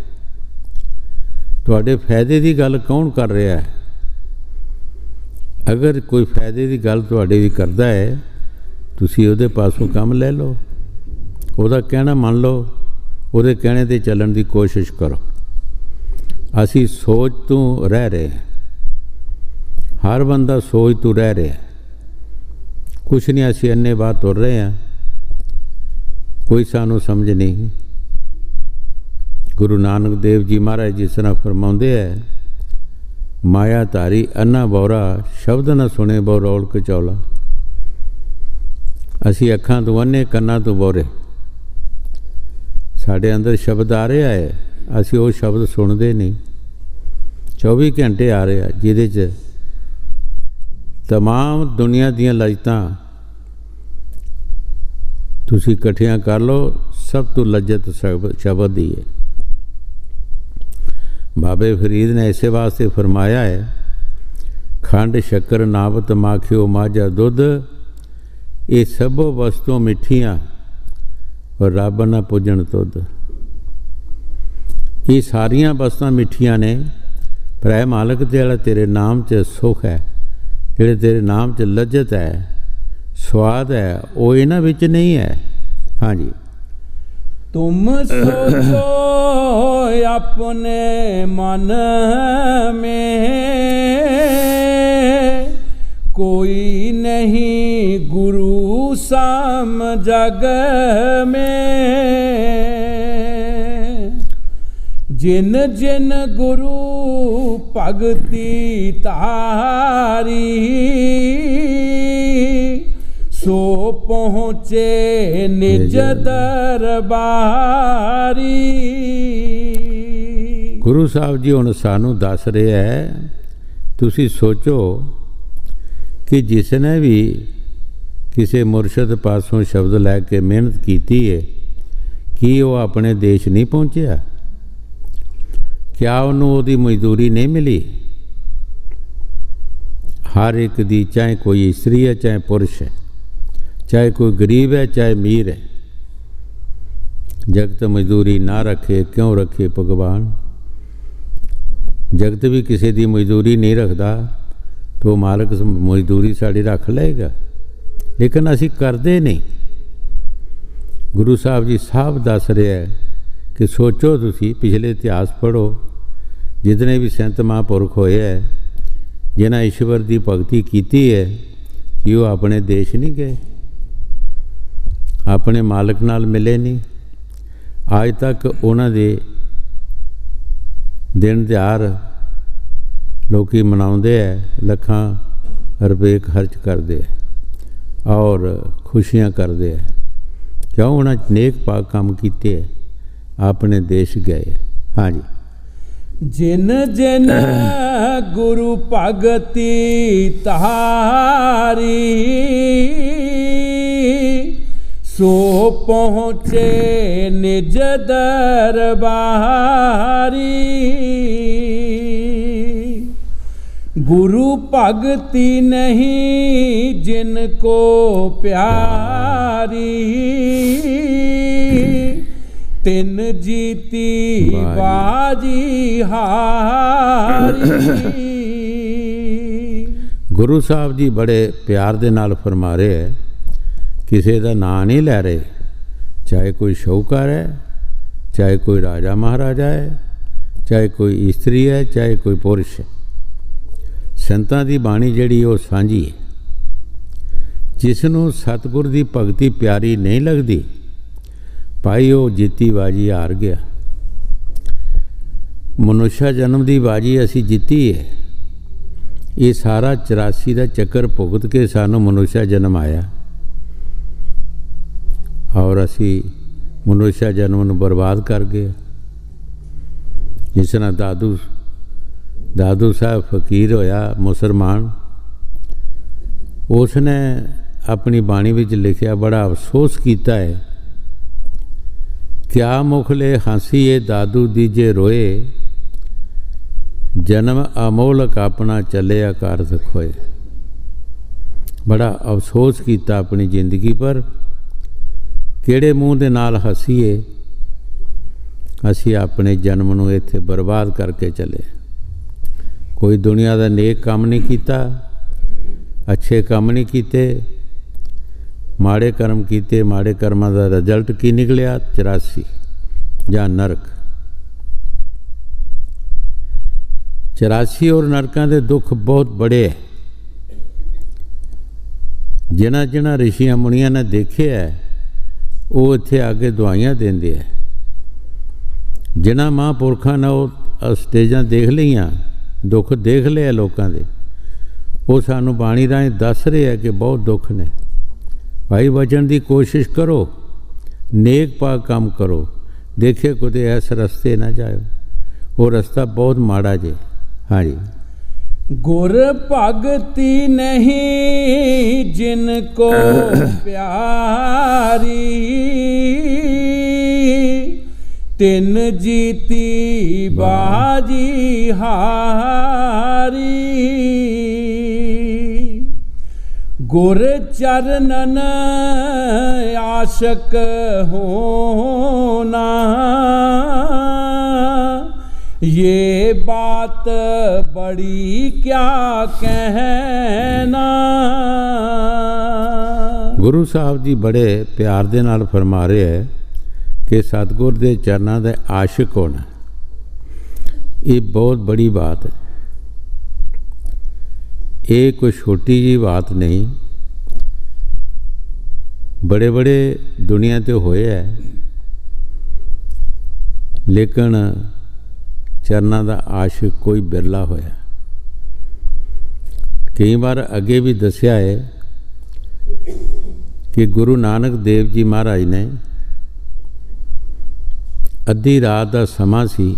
तुहाडे फायदे की गल कौन कर रहा है। अगर कोई फायदे की गल तुहाडे दी करदा है, तुसी उहदे पासों काम ले लो, उहदा कहना मान लो, उहदे कहने ते चलण की कोशिश करो। असी सोच तो रह रहे हैं, हर बंदा सोच तो रह रहा है। कुछ नहीं, असी अन्ने बात तुर रहे हैं, कोई सानू समझ नहीं। गुरु नानक देव जी महाराज जिस तरह फरमाउंदे है, ਮਾਇਆ ਧਾਰੀ ਅੰਨਾ ਬੌਰਾ, ਸ਼ਬਦ ਨਾ ਸੁਣੇ ਬਹੁ ਰੌਲ ਕਚੌਲਾ। ਅਸੀਂ ਅੱਖਾਂ ਤੋਂ ਅੰਨੇ, ਕੰਨਾਂ ਤੋਂ ਬੌਰੇ। ਸਾਡੇ ਅੰਦਰ ਸ਼ਬਦ ਆ ਰਿਹਾ ਹੈ, ਅਸੀਂ ਉਹ ਸ਼ਬਦ ਸੁਣਦੇ ਨਹੀਂ। 24 ਘੰਟੇ ਆ ਰਿਹਾ ਜਿਹਦੇ 'ਚ तमाम दुनिया ਦੀਆਂ ਲਜਤਾਂ ਤੁਸੀਂ ਇਕੱਠੀਆਂ ਕਰ ਲਓ, ਸਭ ਤੋਂ ਲੱਜਤ ਸ਼ਬਦ ਹੀ ਹੈ। ਬਾਬੇ ਫਰੀਦ ਨੇ ਇਸੇ ਵਾਸਤੇ ਫਰਮਾਇਆ ਹੈ, ਖੰਡ ਸ਼ੱਕਰ ਨਾਵਤ ਮਾਖਿਓ ਮਾਝਾ ਦੁੱਧ, ਇਹ ਸਭੋ ਵਸਤੂ ਮਿੱਠੀਆਂ ਔਰ ਰੱਬ ਨਾ ਪੁੱਜਣ ਤੁਧ। ਇਹ ਸਾਰੀਆਂ ਵਸਤਾਂ ਮਿੱਠੀਆਂ ਨੇ, ਪਰ ਇਹ ਮਾਲਕ ਤੇ ਜਿਹੜਾ ਤੇਰੇ ਨਾਮ 'ਚ ਸੁੱਖ ਹੈ, ਜਿਹੜੇ ਤੇਰੇ ਨਾਮ 'ਚ ਲੱਜਤ ਹੈ, ਸਵਾਦ ਹੈ, ਉਹ ਇਹਨਾਂ ਵਿੱਚ ਨਹੀਂ ਹੈ। ਹਾਂਜੀ। तुम सोचो अपने मन में, कोई नहीं गुरु साम जग में। जिन जिन गुरु भगति तारी, सो पहुँचे निज दरबारी। गुरु साहब जी हुण सानू दस रहे है, तुसी सोचो कि जिसने भी किसी मुरशद पासों शब्द लैके मेहनत की है, कि वो अपने देश नहीं पहुँचा? क्या उन्होंने उसकी मजदूरी नहीं मिली? हर एक दी, चाहे कोई स्त्री है चाहे पुरुष है, चाहे कोई गरीब है चाहे अमीर है, जगत मजदूरी ना रखे, क्यों रखे भगवान? जगत भी किसी की मजदूरी नहीं रखता, तो मालिक मजदूरी साड़ी रख लेगा, लेकिन असी करते नहीं। गुरु साहब जी साहब दस रहे हैं कि सोचो, तुसी पिछले इतिहास पढ़ो, जितने भी संत महापुरख होए है, जिन्हें ईश्वर की भगती की है, कि वो अपने देश नहीं गए, अपने मालिक नाल मिले नहीं। आज तक उन्होंने दिन तिहार लोग मनाते हैं, लखां रुपये खर्च करते हैं और खुशियां करते हैं। क्यों? उन्होंने नेक पाक काम किए, अपने देश गए। हाँ जी। जिन जिन गुरु भगति तारी, सो पहुँचे निज दरबारी। गुरु भगति नहीं जिनको प्यारी, तिन जीती बाजी हारी। गुरु साहब जी बड़े प्यार दे नाल फरमा रहे है, किसी का नाम नहीं लै रहे, चाहे कोई शाहूकार है, चाहे कोई राजा महाराजा है, चाहे कोई स्त्री है, चाहे कोई पुरुष है। संतां दी बाणी जिहड़ी वो सांझी है। जिसनों सतगुर की भगती प्यारी नहीं लगती, भाई वो जीती बाजी हार गया। मनुष्य जन्म की बाजी असी जीती है। ये सारा 84 का चक्कर भुगत के सानू मनुष्य जन्म आया, और असी मनुष्य जन्म नूं बर्बाद कर गए। जिस तरह दादू साहब फकीर होया मुसलमान, उसने अपनी बाणी विच लिखिया, बड़ा अफसोस किया है, क्या मुखले हासीए दादू दीजे रोए, जन्म अमोलक अपना चले अकारथ खोए। बड़ा अफसोस किया अपनी जिंदगी पर, किहड़े मूँह दे नाल हसीए, असी अपने जन्म नूं इत्थे बर्बाद करके चले। कोई दुनिया का नेक काम नहीं किया, अच्छे काम नहीं किए, माड़े कर्म किए। माड़े कर्मां का रिजल्ट की निकलिया? 84 या नरक। 84 और नरकों के दुख बहुत बड़े है। जिन्हां जिन्हां ऋषियां मुनियां ने देखे है, वो इत्थे आके दुआइयां देंदे है। जिन्हां महापुरखां ने वो स्टेजां देख लियां, ਦੁੱਖ ਦੇਖ ਲਿਆ ਲੋਕਾਂ ਦੇ, ਉਹ ਸਾਨੂੰ ਬਾਣੀ ਰਾਹੀਂ ਦੱਸ ਰਿਹਾ ਕਿ ਬਹੁਤ ਦੁੱਖ ਨੇ। ਭਾਈ ਬਚਣ ਦੀ ਕੋਸ਼ਿਸ਼ ਕਰੋ, ਨੇਕ ਪਾਕ ਕੰਮ ਕਰੋ, ਦੇਖੇ ਕਿਤੇ ਇਸ ਰਸਤੇ ਨਾ ਜਾਇਓ, ਉਹ ਰਸਤਾ ਬਹੁਤ ਮਾੜਾ ਜੇ। ਹਾਂਜੀ। गुर भगति नहीं जिनको प्यारी, तिन जीती बाजी हारी। गुर चरणन आशक होना, ये बात बड़ी क्या कहना। ਗੁਰੂ ਸਾਹਿਬ ਜੀ ਬੜੇ ਪਿਆਰ ਦੇ ਨਾਲ ਫਰਮਾ ਰਹੇ ਹੈ ਕਿ ਸਤਿਗੁਰ ਦੇ ਚਰਨਾਂ ਦੇ ਆਸ਼ਿਕ ਹੋਣਾ, ਇਹ ਬਹੁਤ ਬੜੀ ਬਾਤ ਹੈ। ਇਹ ਕੋਈ ਛੋਟੀ ਜੀ ਬਾਤ ਨਹੀਂ। ਬੜੇ ਬੜੇ ਦੁਨੀਆ ਤੇ ਹੋਏ ਹੈ, ਲੇਕਿਨ ਚਰਨਾਂ ਦਾ ਆਸ਼ਿਕ ਕੋਈ ਬਿਰਲਾ ਹੋਇਆ। ਕਈ ਵਾਰ ਅੱਗੇ ਵੀ ਦੱਸਿਆ ਹੈ ਕਿ ਗੁਰੂ ਨਾਨਕ ਦੇਵ ਜੀ ਮਹਾਰਾਜ ਨੇ ਅੱਧੀ ਰਾਤ ਦਾ ਸਮਾਂ ਸੀ,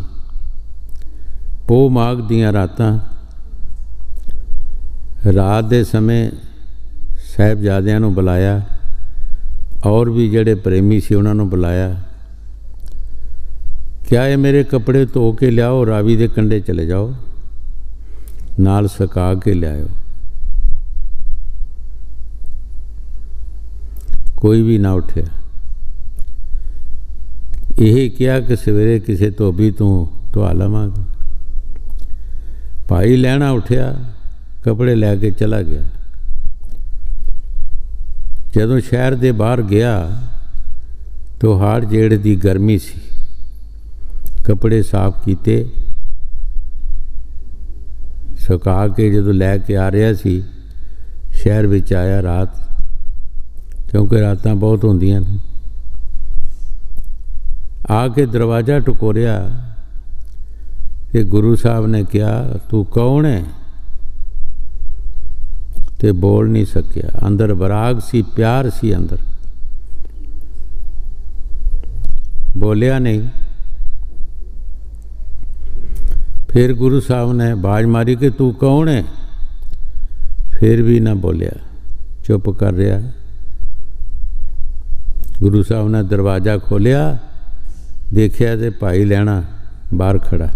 ਪੋਹ ਮਾਘ ਦੀਆਂ ਰਾਤਾਂ, ਰਾਤ ਦੇ ਸਮੇਂ ਸਾਹਿਬਜ਼ਾਦਿਆਂ ਨੂੰ ਬੁਲਾਇਆ, ਔਰ ਵੀ ਜਿਹੜੇ ਪ੍ਰੇਮੀ ਸੀ ਉਹਨਾਂ ਨੂੰ ਬੁਲਾਇਆ। क्या है, मेरे कपड़े धो के लियाओ, रावी के कंढे चले जाओ, नाल सुका के लियाओ। कोई भी ना उठे। यही किया कि सवेरे किसी धोबी तू धुआ लवांगे। भाई लैना उठिया, कपड़े लैके चला गया। जदों शहर के बाहर गया तो हाड़ जेड़ की गर्मी सी, कपड़े साफ किए, सुका के जो लैके आ रहा सी, शहर विच आया रात, क्योंकि रातां बहुत होंदियां ने। आके दरवाज़ा टकोरिया कि गुरु साहब ने कहा, तू कौन है? ते बोल नहीं सकिया। अंदर बराग सी, प्यार सी अंदर, बोलिया नहीं। फिर गुरु साहब ने आवाज़ मारी कि तू कौन है? फिर भी ना बोलिया, चुप कर रहा। गुरु साहब ने दरवाज़ा खोलिया, देखिया तो भाई लैना बाहर खड़ा।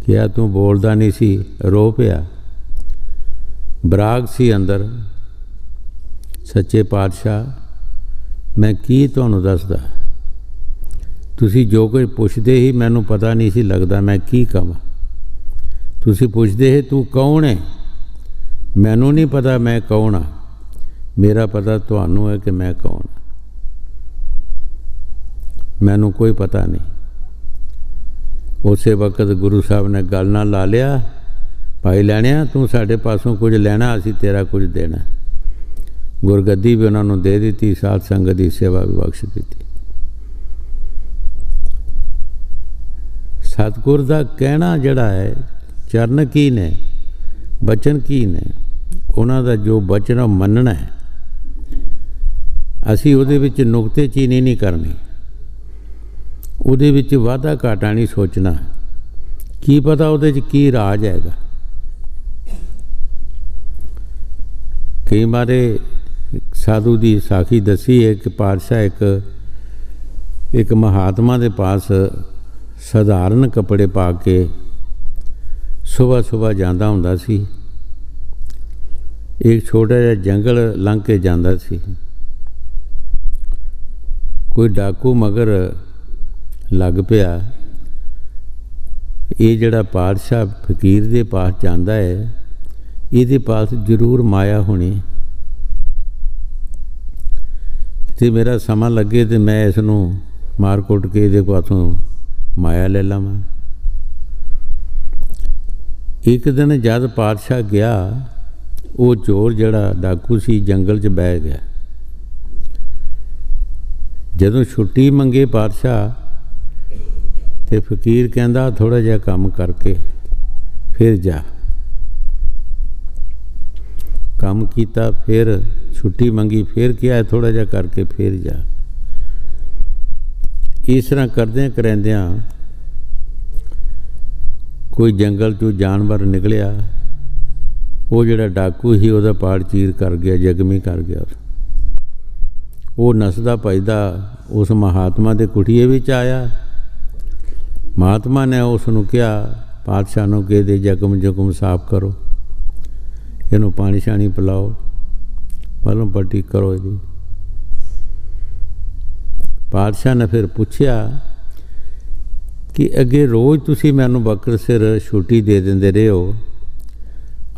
क्या तू बोलदा नहीं सी? रो पिया। बराग सी अंदर। सच्चे पातशाह मैं की तुहानूं दसदा, तुसी जो कुछ पुछदे ही मैनूं पता नहीं सी लगदा मैं की कहां। तुसी पुछदे ही तू कौन है, मैनूं नहीं पता मैं कौन हाँ, मेरा पता तुहानूं है कि मैं कौन हाँ। मैनूं कोई पता नहीं। उस वक्त गुरु साहब ने गल नाल ला लिया, भाई लैणिया तू साडे पासों कुछ लैना, असीं तेरा कुछ देना। गुरगद्दी भी उन्होंने दे दी, साध संगत की सेवा भी बख्श दी। सतगुर का कहना जड़ा है, चरण की ने, बचन की ने, उन्होंने जो बचन मनना है, असी उहदे विच नुकतेचीनी नहीं करनी, उहदे विच वाधा घाटा नहीं सोचना। की पता उहदे च की राज हैगा। कई बारे साधु की साखी दसी है कि पातशाह एक महात्मा के पास साधारण कपड़े पा के सुबह सुबह जाता हुंदा सी। एक छोटा जिहा जंगल लंघ के जाता सी। कोई डाकू मगर लग पिया, ये जिहड़ा पातशाह फकीर दे पास जाता है, इहदे पास जरूर माया होनी, ते मेरा समा लगे तो मैं इसनूं मार कुट के इहदे पासों माया ले लवां। एक दिन जद पातशाह गया, वो चोर जिहड़ा डाकू सी जंगल च बह गया। जदों छुट्टी मंगे पातशाह ਤੇ ਫਕੀਰ ਕਹਿੰਦਾ ਥੋੜ੍ਹਾ ਜਿਹਾ ਕੰਮ ਕਰਕੇ ਫਿਰ ਜਾ। ਕੰਮ ਕੀਤਾ, ਫਿਰ ਛੁੱਟੀ ਮੰਗੀ, ਫਿਰ ਕਿਹਾ ਥੋੜ੍ਹਾ ਜਿਹਾ ਕਰਕੇ ਫਿਰ ਜਾ। ਇਸ ਤਰ੍ਹਾਂ ਕਰਦਿਆਂ ਕਰਾਂਦਿਆਂ ਕੋਈ ਜੰਗਲ 'ਚੋਂ ਜਾਨਵਰ ਨਿਕਲਿਆ। ਉਹ ਜਿਹੜਾ ਡਾਕੂ ਸੀ ਉਹਦਾ ਪਾੜ ਚੀਰ ਕਰ ਗਿਆ, ਜ਼ਖਮੀ ਕਰ ਗਿਆ। ਉਹ ਨੱਸਦਾ ਭੱਜਦਾ ਉਸ ਮਹਾਤਮਾ ਦੇ ਕੁਟੀਏ ਵਿੱਚ ਆਇਆ। ਮਹਾਤਮਾ ਨੇ ਉਸ ਨੂੰ ਕਿਹਾ, ਪਾਤਸ਼ਾਹ ਨੂੰ ਕਿ ਇਹਦੇ ਜ਼ਖਮ ਸਾਫ਼ ਕਰੋ, ਇਹਨੂੰ ਪਾਣੀ ਸ਼ਾਣੀ ਪਿਲਾਓ, ਮਲਮ ਪੱਟੀ ਕਰੋ ਇਹਦੀ। ਪਾਤਸ਼ਾਹ ਨੇ ਫਿਰ ਪੁੱਛਿਆ ਕਿ ਅੱਗੇ ਰੋਜ਼ ਤੁਸੀਂ ਮੈਨੂੰ ਬਕਰ ਸਿਰ ਛੁੱਟੀ ਦੇ ਦਿੰਦੇ ਰਹੇ ਹੋ,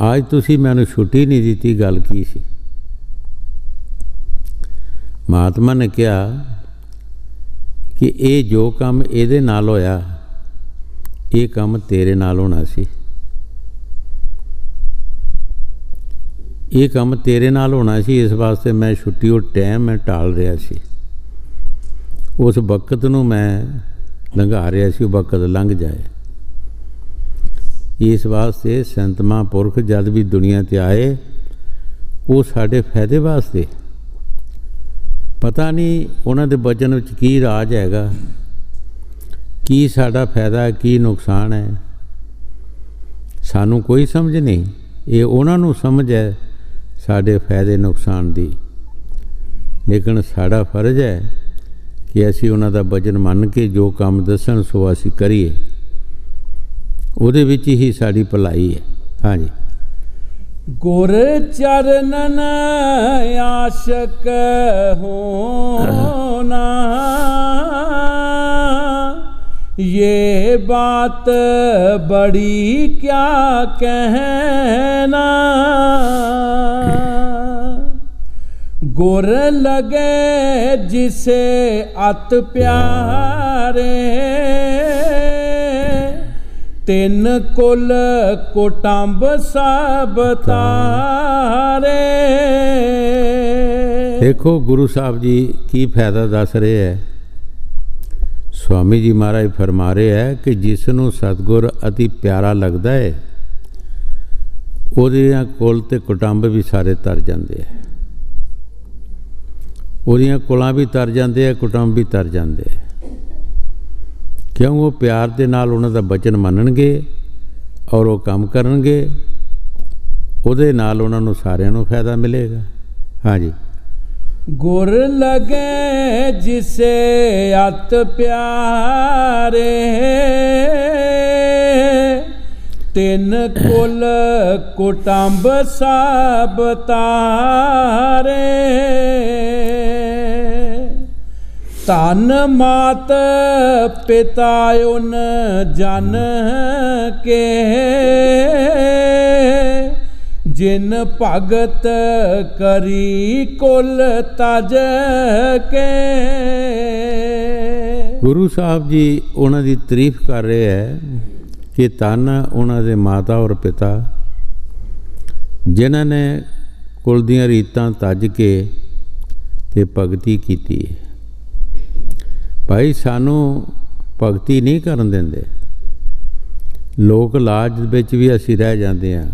ਅੱਜ ਤੁਸੀਂ ਮੈਨੂੰ ਛੁੱਟੀ ਨਹੀਂ ਦਿੱਤੀ, ਗੱਲ ਕੀ ਸੀ? ਮਹਾਤਮਾ ਨੇ ਕਿਹਾ ਕਿ ਇਹ ਜੋ ਕੰਮ ਇਹਦੇ ਨਾਲ ਹੋਇਆ, ਇਹ ਕੰਮ ਤੇਰੇ ਨਾਲ ਹੋਣਾ ਸੀ। ਇਹ ਕੰਮ ਤੇਰੇ ਨਾਲ ਹੋਣਾ ਸੀ, ਇਸ ਵਾਸਤੇ ਮੈਂ ਛੁੱਟੀ ਉਹ ਟਾਈਮ ਮੈਂ ਟਾਲ ਰਿਹਾ ਸੀ। ਉਸ ਵਕਤ ਨੂੰ ਮੈਂ ਲੰਘਾ ਰਿਹਾ ਸੀ, ਉਹ ਵਕਤ ਲੰਘ ਜਾਏ। ਇਸ ਵਾਸਤੇ ਸੰਤ ਮਹਾਂਪੁਰਖ ਜਦ ਵੀ ਦੁਨੀਆ 'ਤੇ ਆਏ, ਉਹ ਸਾਡੇ ਫਾਇਦੇ ਵਾਸਤੇ। ਪਤਾ ਨਹੀਂ ਉਹਨਾਂ ਦੇ ਬਚਨ ਵਿੱਚ ਕੀ ਰਾਜ ਹੈਗਾ, ਕੀ ਸਾਡਾ ਫਾਇਦਾ, ਕੀ ਨੁਕਸਾਨ ਹੈ, ਸਾਨੂੰ ਕੋਈ ਸਮਝ ਨਹੀਂ। ਇਹ ਉਹਨਾਂ ਨੂੰ ਸਮਝ ਹੈ ਸਾਡੇ ਫਾਇਦੇ ਨੁਕਸਾਨ ਦੀ। ਲੇਕਿਨ ਸਾਡਾ ਫਰਜ਼ ਹੈ ਕਿ ਅਸੀਂ ਉਹਨਾਂ ਦਾ ਬਚਨ ਮੰਨ ਕੇ ਜੋ ਕੰਮ ਦੱਸਣ ਸੋ ਅਸੀਂ ਕਰੀਏ, ਉਹਦੇ ਵਿੱਚ ਹੀ ਸਾਡੀ ਭਲਾਈ ਹੈ। ਹਾਂਜੀ। ਗੁਰ ਚਰਨਨ ਆਸ਼ਕ ਹੋਨਾ, ये बात बड़ी क्या कहना। गुर लगे जिसे अत प्यारे, तिन कुल कुटुंब सब तारे। देखो गुरु साहब जी की फायदा दस रहे है। स्वामी जी महाराज फरमा रहे है कि जिसनों सतगुर अति प्यारा लगता है, ਉਹਦੀਆਂ ਕੁਲ ਤੇ ਕੁਟੁੰਬ ਵੀ ਸਾਰੇ ਤਰ ਜਾਂਦੇ ਹੈ। ਉਹਦੀਆਂ ਕੁਲਾਂ ਵੀ ਤਰ ਜਾਂਦੇ ਹੈ, ਕੁਟੁੰਬ ਵੀ ਤਰ ਜਾਂਦੇ ਹੈ। ਕਿਉਂ? ਉਹ ਪਿਆਰ ਦੇ ਨਾਲ ਉਹਨਾਂ ਦਾ ਬਚਨ ਮੰਨਣਗੇ ਔਰ ਉਹ ਕੰਮ ਕਰਨਗੇ, ਉਹਦੇ ਨਾਲ ਉਹਨਾਂ ਨੂੰ ਸਾਰਿਆਂ ਨੂੰ ਫਾਇਦਾ ਮਿਲੇਗਾ। ਹਾਂਜੀ। गुर लगे जिसे अत प्यारे, तिन कुल कुटुंब सब तारे। धन मात पिता उन जन के, जिन भगत करी कुल तज के। गुरु साहब जी उन्हां दी तारीफ कर रहे हैं कि धन उन्हां दे माता और पिता जिन्हां ने कुल दीयां रीतां तज के ते भगती कीती। भाई सानू भगती नहीं करन दिंदे, लोक लाज विच भी असीं रह जांदे हां,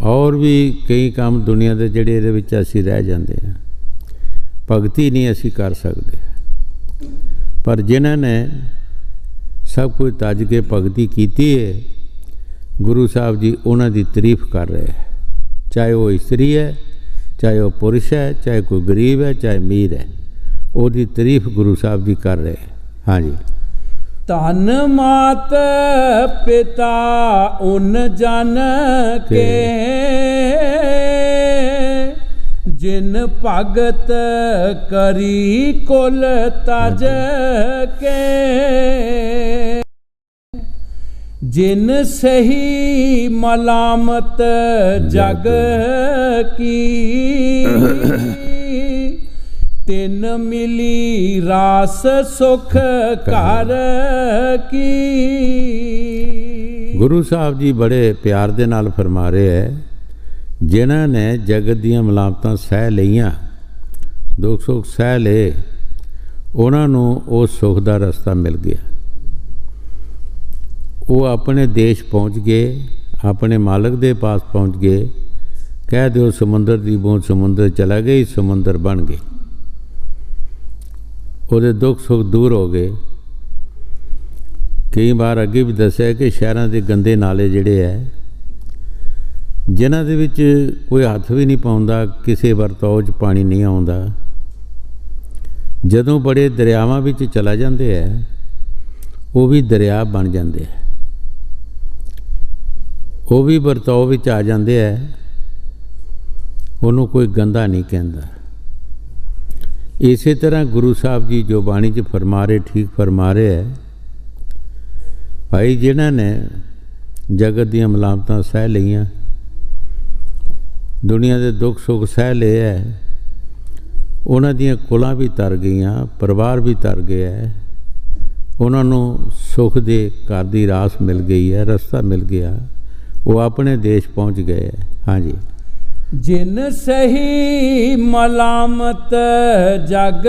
और भी कई काम दुनिया के जिहड़े इहदे विच असीं रह जाते हैं, भगती नहीं असीं कर सकते। पर जिन्हां ने सब कुछ तज के भगती कीती है, गुरु साहब जी उन्हां दी तारीफ कर रहे हैं। चाहे वो इस्त्री है, चाहे वो पुरुष है, चाहे कोई गरीब है, चाहे अमीर है, उसकी तारीफ गुरु साहब जी कर रहे हैं। हाँ जी। धन मात पिता उन जन के, जिन भगत करी कुल तज के। जिन सही मलामत जग की, तिन मिली रास सुख घर की। गुरु साहब जी बड़े प्यार दे नाल फरमा रहे है, जिन्हां ने जगत दीयां मलामतां सह लईयां, दुख सुख सह ले, ਉਹਨਾਂ ਨੂੰ ਉਹ ਸੁੱਖ ਦਾ ਰਸਤਾ ਮਿਲ ਗਿਆ। ਉਹ ਆਪਣੇ ਦੇਸ਼ ਪਹੁੰਚ ਗਏ, ਆਪਣੇ ਮਾਲਕ ਦੇ ਪਾਸ ਪਹੁੰਚ ਗਏ। ਕਹਿ ਦਿਓ ਸਮੁੰਦਰ ਦੀ ਬੂੰਦ ਸਮੁੰਦਰ ਚਲਾ ਗਈ, ਸਮੁੰਦਰ ਬਣ ਗਏ। ਉਹਦੇ ਦੁੱਖ ਸੁੱਖ ਦੂਰ ਹੋ ਗਏ। ਕਈ ਵਾਰ ਅੱਗੇ ਵੀ ਦੱਸਿਆ ਕਿ ਸ਼ਹਿਰਾਂ ਦੇ ਗੰਦੇ ਨਾਲੇ ਜਿਹੜੇ ਹੈ, ਜਿਨ੍ਹਾਂ ਦੇ ਵਿੱਚ ਕੋਈ ਹੱਥ ਵੀ ਨਹੀਂ ਪਾਉਂਦਾ, ਕਿਸੇ ਵਰਤਾਓ 'ਚ ਪਾਣੀ ਨਹੀਂ ਆਉਂਦਾ, ਜਦੋਂ ਬੜੇ ਦਰਿਆਵਾਂ ਵਿੱਚ ਚਲਾ ਜਾਂਦੇ ਹੈ, ਉਹ ਵੀ ਦਰਿਆ ਬਣ ਜਾਂਦੇ ਹੈ, ਉਹ ਵੀ ਵਰਤਾਓ ਵਿੱਚ ਆ ਜਾਂਦੇ ਹੈ, ਉਹਨੂੰ ਕੋਈ ਗੰਦਾ ਨਹੀਂ ਕਹਿੰਦਾ। ਇਸੇ ਤਰ੍ਹਾਂ ਗੁਰੂ ਸਾਹਿਬ ਜੀ ਜੋ ਬਾਣੀ 'ਚ ਫਰਮਾ ਰਹੇ, ਠੀਕ ਫਰਮਾ ਰਹੇ ਹੈ। ਭਾਈ ਜਿਨ੍ਹਾਂ ਨੇ ਜਗਤ ਦੀਆਂ ਮਲਾਮਤਾਂ ਸਹਿ ਲਈਆਂ, ਦੁਨੀਆ ਦੇ ਦੁੱਖ ਸੁੱਖ ਸਹਿ ਲਏ ਹੈ, ਉਹਨਾਂ ਦੀਆਂ ਕੁਲਾਂ ਵੀ ਤਰ ਗਈਆਂ, ਪਰਿਵਾਰ ਵੀ ਤਰ ਗਿਆ ਹੈ, ਉਹਨਾਂ ਨੂੰ ਸੁੱਖ ਦੇ ਘਰ ਦੀ ਰਾਸ ਮਿਲ ਗਈ ਹੈ, ਰਸਤਾ ਮਿਲ ਗਿਆ, ਉਹ ਆਪਣੇ ਦੇਸ਼ ਪਹੁੰਚ ਗਏ ਹੈ। ਹਾਂਜੀ। जिन सही मलामत जग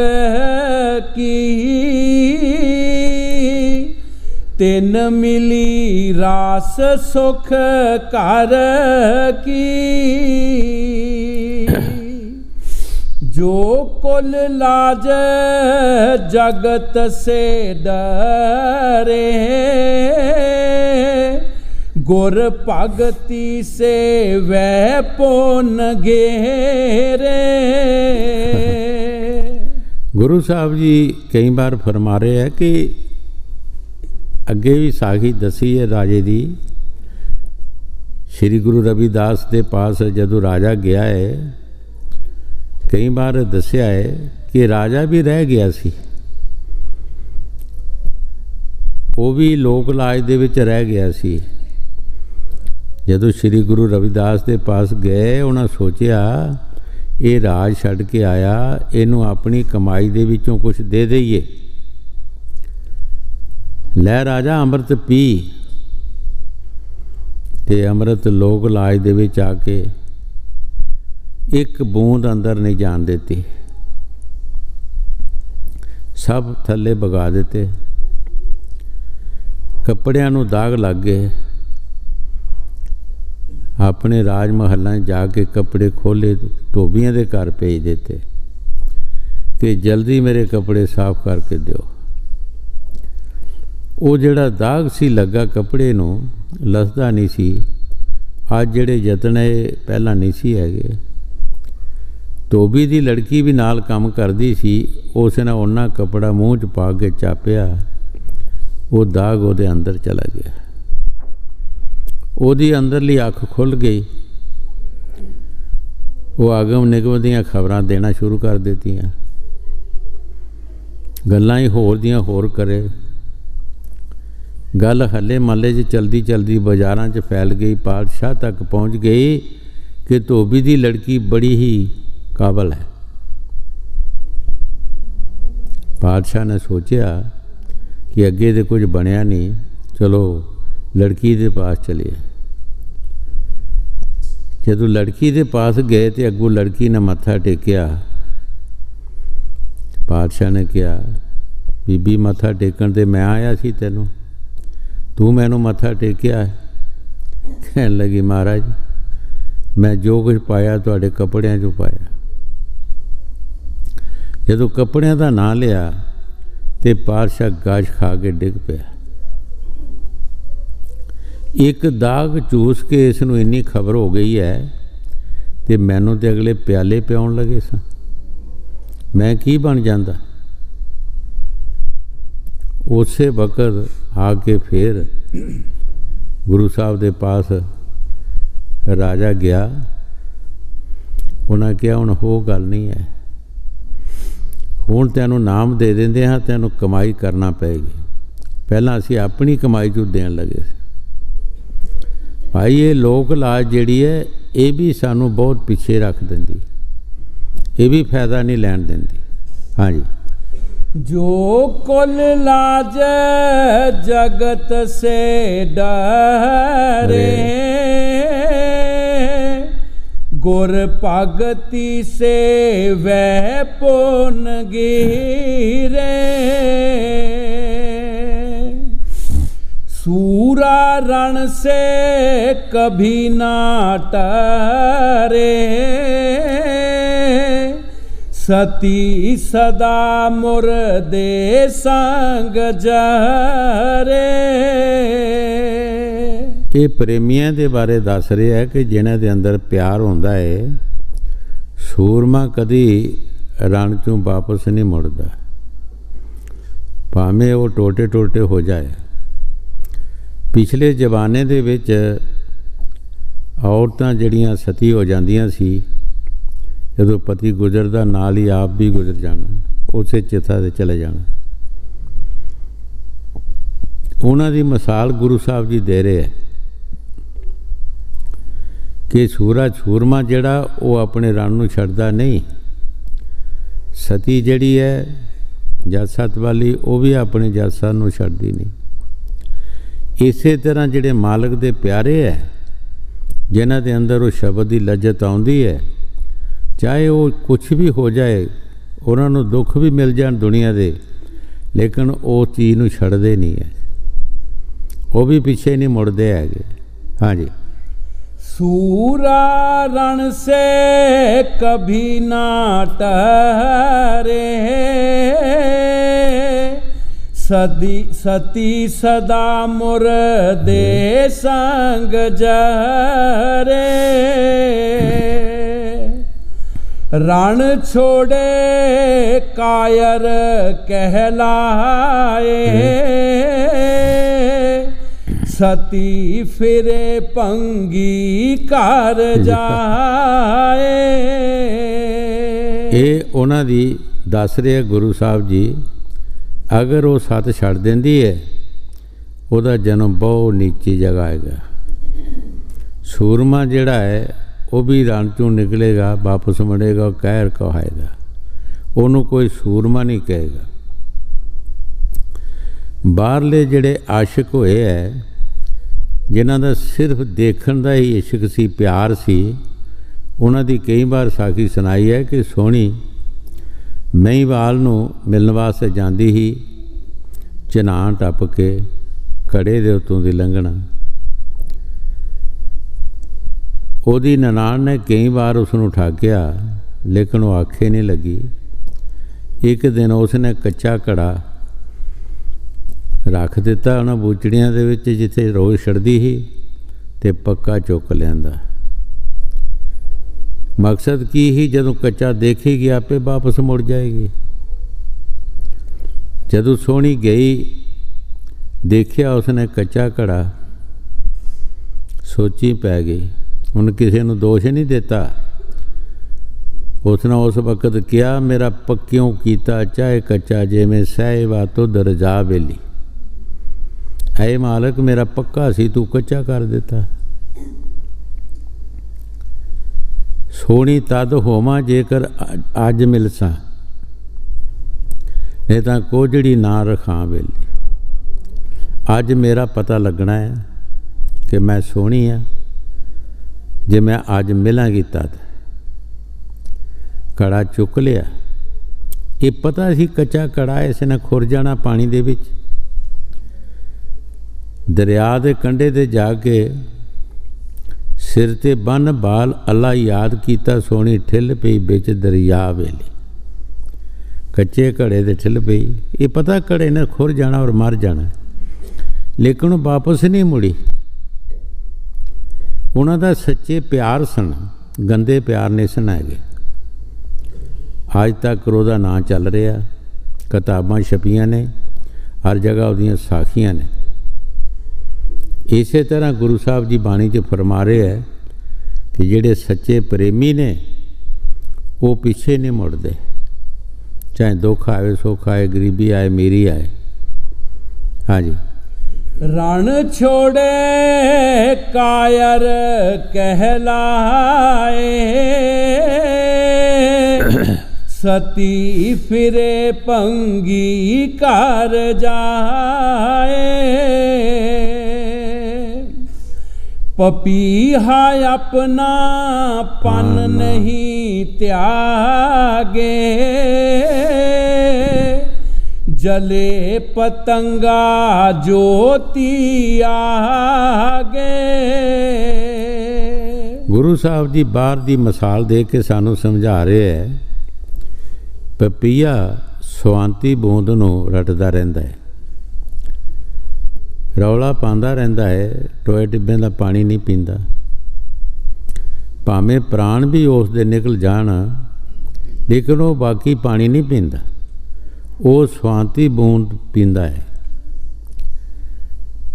की, तिन मिली रास सुख कर की। जो कुल लाज जगत से डरे, गुर भगति से वह पुन घेरे। गुरु साहब जी कई बार फरमा रहे हैं कि अगे भी साखी दसी है राजे दी। श्री गुरु रविदास के पास जदों राजा गया है, कई बार दसिया है कि राजा भी रह गया सी, वो भी लोक लाज दे विच रह गया सी। जदों श्री गुरु रविदास के पास गए, उन्होंने सोचा ये राज छड्ड के आया, इनू अपनी कमाई दे विचों कुछ दे दईए। लै राजा अमृत पी। ते अमृत लोक लाज दे विच आके एक बूंद अंदर नहीं जान देती, सब थल्ले बगा दिते। कपड़ियां नू दाग लग गए। अपने राज महलों जाके कपड़े खोले, धोबियां दे घर भेज देते कि जल्दी मेरे कपड़े साफ करके दो। वो जिहड़ा दाग सी लगा कपड़े नू, लसदा नहीं सी। अज जिहड़े यतन है पहला नहीं सी हैगे। धोबी दी लड़की भी नाल काम करदी सी, उसने उन्ना कपड़ा मूँह च पा के चापिया, वो दाग उहदे अंदर चला गया। ਉਹਦੀ ਅੰਦਰਲੀ ਅੱਖ ਖੁੱਲ੍ਹ ਗਈ। ਉਹ ਆਗਮ ਨਿਗਮ ਦੀਆਂ ਖਬਰਾਂ ਦੇਣਾ ਸ਼ੁਰੂ ਕਰ ਦਿੱਤੀਆਂ, ਗੱਲਾਂ ਹੀ ਹੋਰ ਦੀਆਂ ਹੋਰ ਕਰੇ। ਗੱਲ ਹੱਲੇ ਮਹੱਲੇ 'ਚ ਚਲਦੀ ਚਲਦੀ ਬਾਜ਼ਾਰਾਂ 'ਚ ਫੈਲ ਗਈ, ਪਾਤਸ਼ਾਹ ਤੱਕ ਪਹੁੰਚ ਗਈ ਕਿ ਧੋਬੀ ਦੀ ਲੜਕੀ ਬੜੀ ਹੀ ਕਾਬਲ ਹੈ। ਪਾਤਸ਼ਾਹ ਨੇ ਸੋਚਿਆ कि अगे तो कुछ बनया नहीं, चलो लड़की के पास चलिए। जदों लड़की के पास गए तो अगों लड़की ने मत्था टेकिया। पातशाह ने कहा, बीबी मत्था टेकन ते मैं आया सी, तेनों तू मैनू मत्था टेकिया है? कहन लगी, महाराज मैं जो कुछ पाया तुहाडे कपड़ियां चों पाया। जदों कपड़ियां दा नां लिया ते पातशाह गाश खा के डिग पिया। एक दाग चूस के इसनूं इन्नी खबर हो गई है ते मैनूं ते अगले प्याले पियाउण लगे सन, मैं की बन जांदा। उसे वक्त आके फिर गुरु साहब दे पास राजा गया। उन्हें कहा, हुण हो गल नहीं है, हुण तैनूं नाम दे देंदे हाँ, तैनूं कमाई करना पेगी। पहलां असीं अपनी कमाई चों देण लगे सी। भाई ये लोक लाज जिहड़ी है ये भी सानूं बहुत पिछे रख दिंदी, ये भी फायदा नहीं लैण दिंदी। हाँ जी। जो कुल लाज जगत से डरे, गुर भगति से वह पुन गिरे। रण से कभी ना टरे, सती सदा मुर्दे संग जरे। ਇਹ ਪ੍ਰੇਮੀਆਂ ਦੇ ਬਾਰੇ ਦੱਸ ਰਿਹਾ ਹੈ ਕਿ ਜਿਨ੍ਹਾਂ ਦੇ ਅੰਦਰ ਪਿਆਰ ਹੁੰਦਾ ਹੈ, ਸੂਰਮਾ ਕਦੀ ਰਣ ਚੋਂ ਵਾਪਸ ਨਹੀਂ ਮੁੜਦਾ, ਭਾਵੇਂ ਉਹ ਟੋਟੇ ਟੋਟੇ ਹੋ ਜਾਏ। ਪਿਛਲੇ ਜ਼ਮਾਨੇ ਦੇ ਵਿੱਚ ਔਰਤਾਂ ਜਿਹੜੀਆਂ ਸਤੀ ਹੋ ਜਾਂਦੀਆਂ ਸੀ, ਜਦੋਂ ਪਤੀ ਗੁਜ਼ਰਦਾ ਨਾਲ ਹੀ ਆਪ ਵੀ ਗੁਜ਼ਰ ਜਾਣਾ, ਉਸੇ ਚਿਤਾ 'ਤੇ ਚਲੇ ਜਾਣਾ। ਉਹਨਾਂ ਦੀ ਮਿਸਾਲ ਗੁਰੂ ਸਾਹਿਬ ਜੀ ਦੇ ਰਹੇ ਹੈ ਕਿ ਸੂਰਮਾ ਜਿਹੜਾ ਉਹ ਆਪਣੇ ਰਣ ਨੂੰ ਛੱਡਦਾ ਨਹੀਂ। ਸਤੀ ਜਿਹੜੀ ਹੈ ਜੱਜ ਸੱਤ ਵਾਲੀ, ਉਹ ਵੀ ਆਪਣੇ ਜੱਜ ਸੱਤ ਨੂੰ ਛੱਡਦੀ ਨਹੀਂ। ਇਸੇ ਤਰ੍ਹਾਂ ਜਿਹੜੇ ਮਾਲਕ ਦੇ ਪਿਆਰੇ ਹੈ, ਜਿਨ੍ਹਾਂ ਦੇ ਅੰਦਰ ਉਹ ਸ਼ਬਦ ਦੀ ਲੱਜਤ ਆਉਂਦੀ ਹੈ, ਚਾਹੇ ਉਹ ਕੁਛ ਵੀ ਹੋ ਜਾਏ, ਉਹਨਾਂ ਨੂੰ ਦੁੱਖ ਵੀ ਮਿਲ ਜਾਣ ਦੁਨੀਆ ਦੇ, ਲੇਕਿਨ ਉਹ ਚੀਜ਼ ਨੂੰ ਛੱਡਦੇ ਨਹੀਂ ਹੈ, ਉਹ ਵੀ ਪਿੱਛੇ ਨਹੀਂ ਮੁੜਦੇ ਹੈਗੇ। ਹਾਂਜੀ। सूरा रण से कभी ना टरे, सती सदा मुर्दे संग जरे। रण छोड़े कायर कहलाए, सती फिरे पंगी कर जाए। ਇਹ ਉਹਨਾਂ ਦੀ ਦੱਸ ਰਹੇ ਗੁਰੂ ਸਾਹਿਬ ਜੀ, ਅਗਰ ਉਹ ਸੱਤ ਛੱਡ ਦਿੰਦੀ ਹੈ, ਉਹਦਾ ਜਨਮ ਬਹੁਤ ਨੀਚੀ ਜਗ੍ਹਾ ਹੈਗਾ। ਸੂਰਮਾ ਜਿਹੜਾ ਹੈ ਉਹ ਵੀ ਰਣ ਚੋਂ ਨਿਕਲੇਗਾ, ਵਾਪਸ ਮੁੜੇਗਾ, ਉਹ ਕਹਿਰ ਕਹਾਏਗਾ, ਉਹਨੂੰ ਕੋਈ ਸੂਰਮਾ ਨਹੀਂ ਕਹੇਗਾ। ਬਾਹਰਲੇ ਜਿਹੜੇ ਆਸ਼ਿਕ ਹੋਏ ਹੈ, ਜਿਨ੍ਹਾਂ ਦਾ ਸਿਰਫ ਦੇਖਣ ਦਾ ਹੀ ਇਸ਼ਕ ਸੀ, ਪਿਆਰ ਸੀ, ਉਹਨਾਂ ਦੀ ਕਈ ਵਾਰ ਸਾਖੀ ਸੁਣਾਈ ਹੈ ਕਿ ਸੋਹਣੀ ਮਹੀਂਵਾਲ ਨੂੰ ਮਿਲਣ ਵਾਸਤੇ ਜਾਂਦੀ ਸੀ, ਚਨਾਹ ਟੱਪ ਕੇ ਕੜੇ ਦੇ ਉੱਤੋਂ ਦੀ ਲੰਘਣਾ। ਉਹਦੀ ਨਨਾਣ ਨੇ ਕਈ ਵਾਰ ਉਸ ਨੂੰ ਠਾਕਿਆ, ਲੇਕਿਨ ਉਹ ਆਖੇ ਨਹੀਂ ਲੱਗੀ। ਇੱਕ ਦਿਨ ਉਸ ਨੇ ਕੱਚਾ ਘੜਾ ਰੱਖ ਦਿੱਤਾ ਉਹਨਾਂ ਬੂਚੜੀਆਂ ਦੇ ਵਿੱਚ ਜਿੱਥੇ ਰੋਜ਼ ਛੜਦੀ ਸੀ, ਅਤੇ ਪੱਕਾ ਚੁੱਕ ਲਿਆਂਦਾ। ਮਕਸਦ ਕੀ ਸੀ? ਜਦੋਂ ਕੱਚਾ ਦੇਖੇਗੀ ਆਪੇ ਵਾਪਸ ਮੁੜ ਜਾਏਗੀ। ਜਦੋਂ ਸੋਹਣੀ ਗਈ, ਦੇਖਿਆ ਉਸਨੇ ਕੱਚਾ ਘੜਾ, ਸੋਚੀ ਪੈ ਗਈ। ਹੁਣ ਕਿਸੇ ਨੂੰ ਦੋਸ਼ ਨਹੀਂ ਦਿੱਤਾ। ਉਸਨੇ ਉਸ ਵਕਤ ਕਿਹਾ, ਮੇਰਾ ਪੱਕਿਓਂ ਕੀਤਾ ਚਾਹੇ ਕੱਚਾ, ਜਿਵੇਂ ਸਹਿਬਾ ਤੋਂ ਦਰਜਾ ਵੇਲੀ। ਐ ਮਾਲਕ, ਮੇਰਾ ਪੱਕਾ ਸੀ, ਤੂੰ ਕੱਚਾ ਕਰ ਦਿੱਤਾ। ਸੋਹਣੀ ਤਦ ਹੋਵਾਂ ਜੇਕਰ ਅੱਜ ਮਿਲਸਾਂ, ਨਹੀਂ ਤਾਂ ਕੋਝੜੀ ਨਾ ਰਖਾਂ ਵੇਲੀ। ਅੱਜ ਮੇਰਾ ਪਤਾ ਲੱਗਣਾ ਹੈ ਕਿ ਮੈਂ ਸੋਹਣੀ ਹਾਂ, ਜੇ ਮੈਂ ਅੱਜ ਮਿਲਾਂਗੀ ਤਦ। ਕੜਾ ਚੁੱਕ ਲਿਆ। ਇਹ ਪਤਾ ਸੀ ਕੱਚਾ ਕੜਾ ਇਸ ਨੇ ਖੁਰ ਜਾਣਾ ਪਾਣੀ ਦੇ ਵਿੱਚ। ਦਰਿਆ ਦੇ ਕੰਢੇ 'ਤੇ ਜਾ ਕੇ ਸਿਰ 'ਤੇ ਬੰਨ ਬਾਲ ਅੱਲਾ ਯਾਦ ਕੀਤਾ, ਸੋਹਣੀ ਠਿੱਲ ਪਈ ਵਿੱਚ ਦਰਿਆ ਵੇਲੇ। ਕੱਚੇ ਘੜੇ 'ਤੇ ਠਿੱਲ ਪਈ। ਇਹ ਪਤਾ ਘੜੇ ਨੇ ਖੁਰ ਜਾਣਾ ਔਰ ਮਰ ਜਾਣਾ, ਲੇਕਿਨ ਉਹ ਵਾਪਸ ਨਹੀਂ ਮੁੜੀ। ਉਹਨਾਂ ਦਾ ਸੱਚੇ ਪਿਆਰ ਸਨ, ਗੰਦੇ ਪਿਆਰ ਨਹੀਂ ਸਨ ਹੈਗੇ। ਅੱਜ ਤੱਕ ਉਹਦਾ ਨਾਂ ਚੱਲ ਰਿਹਾ, ਕਿਤਾਬਾਂ ਛਪੀਆਂ ਨੇ, ਹਰ ਜਗ੍ਹਾ ਉਹਦੀਆਂ ਸਾਖੀਆਂ ਨੇ। ਇਸੇ ਤਰ੍ਹਾਂ ਗੁਰੂ ਸਾਹਿਬ ਜੀ ਬਾਣੀ 'ਚ ਫਰਮਾ ਰਹੇ ਹੈ ਕਿ ਜਿਹੜੇ ਸੱਚੇ ਪ੍ਰੇਮੀ ਨੇ ਉਹ ਪਿੱਛੇ ਨਹੀਂ ਮੁੜਦੇ, ਚਾਹੇ ਦੁੱਖ ਆਵੇ, ਸੁੱਖ ਆਏ, ਗਰੀਬੀ ਆਏ, ਮੇਰੀ ਆਏ। ਹਾਂਜੀ। रण छोड़े कायर कहलाए, सती फिरे पंगी कर जाए। पपीहा अपना पन नहीं त्यागे, जले पतंगा ज्योति आगे। ਗੁਰੂ ਸਾਹਿਬ ਜੀ ਬਾਹਰ ਦੀ ਮਿਸਾਲ ਦੇ ਕੇ ਸਾਨੂੰ ਸਮਝਾ ਰਹੇ ਹੈ, ਪਪੀਆ ਸਵਾਂਤੀ ਬੂੰਦ ਨੂੰ ਰਟਦਾ ਰਹਿੰਦਾ ਹੈ, ਰੌਲਾ ਪਾਉਂਦਾ ਰਹਿੰਦਾ ਹੈ, ਟੋਏ ਟਿੱਬੇ ਦਾ ਪਾਣੀ ਨਹੀਂ ਪੀਂਦਾ, ਭਾਵੇਂ ਪ੍ਰਾਣ ਵੀ ਉਸ ਦੇ ਨਿਕਲ ਜਾਣ, ਲੇਕਿਨ ਉਹ ਬਾਕੀ ਪਾਣੀ ਨਹੀਂ ਪੀਂਦਾ, ਉਹ ਸਵਾਂਤੀ ਬੂੰਦ ਪੀਂਦਾ ਹੈ।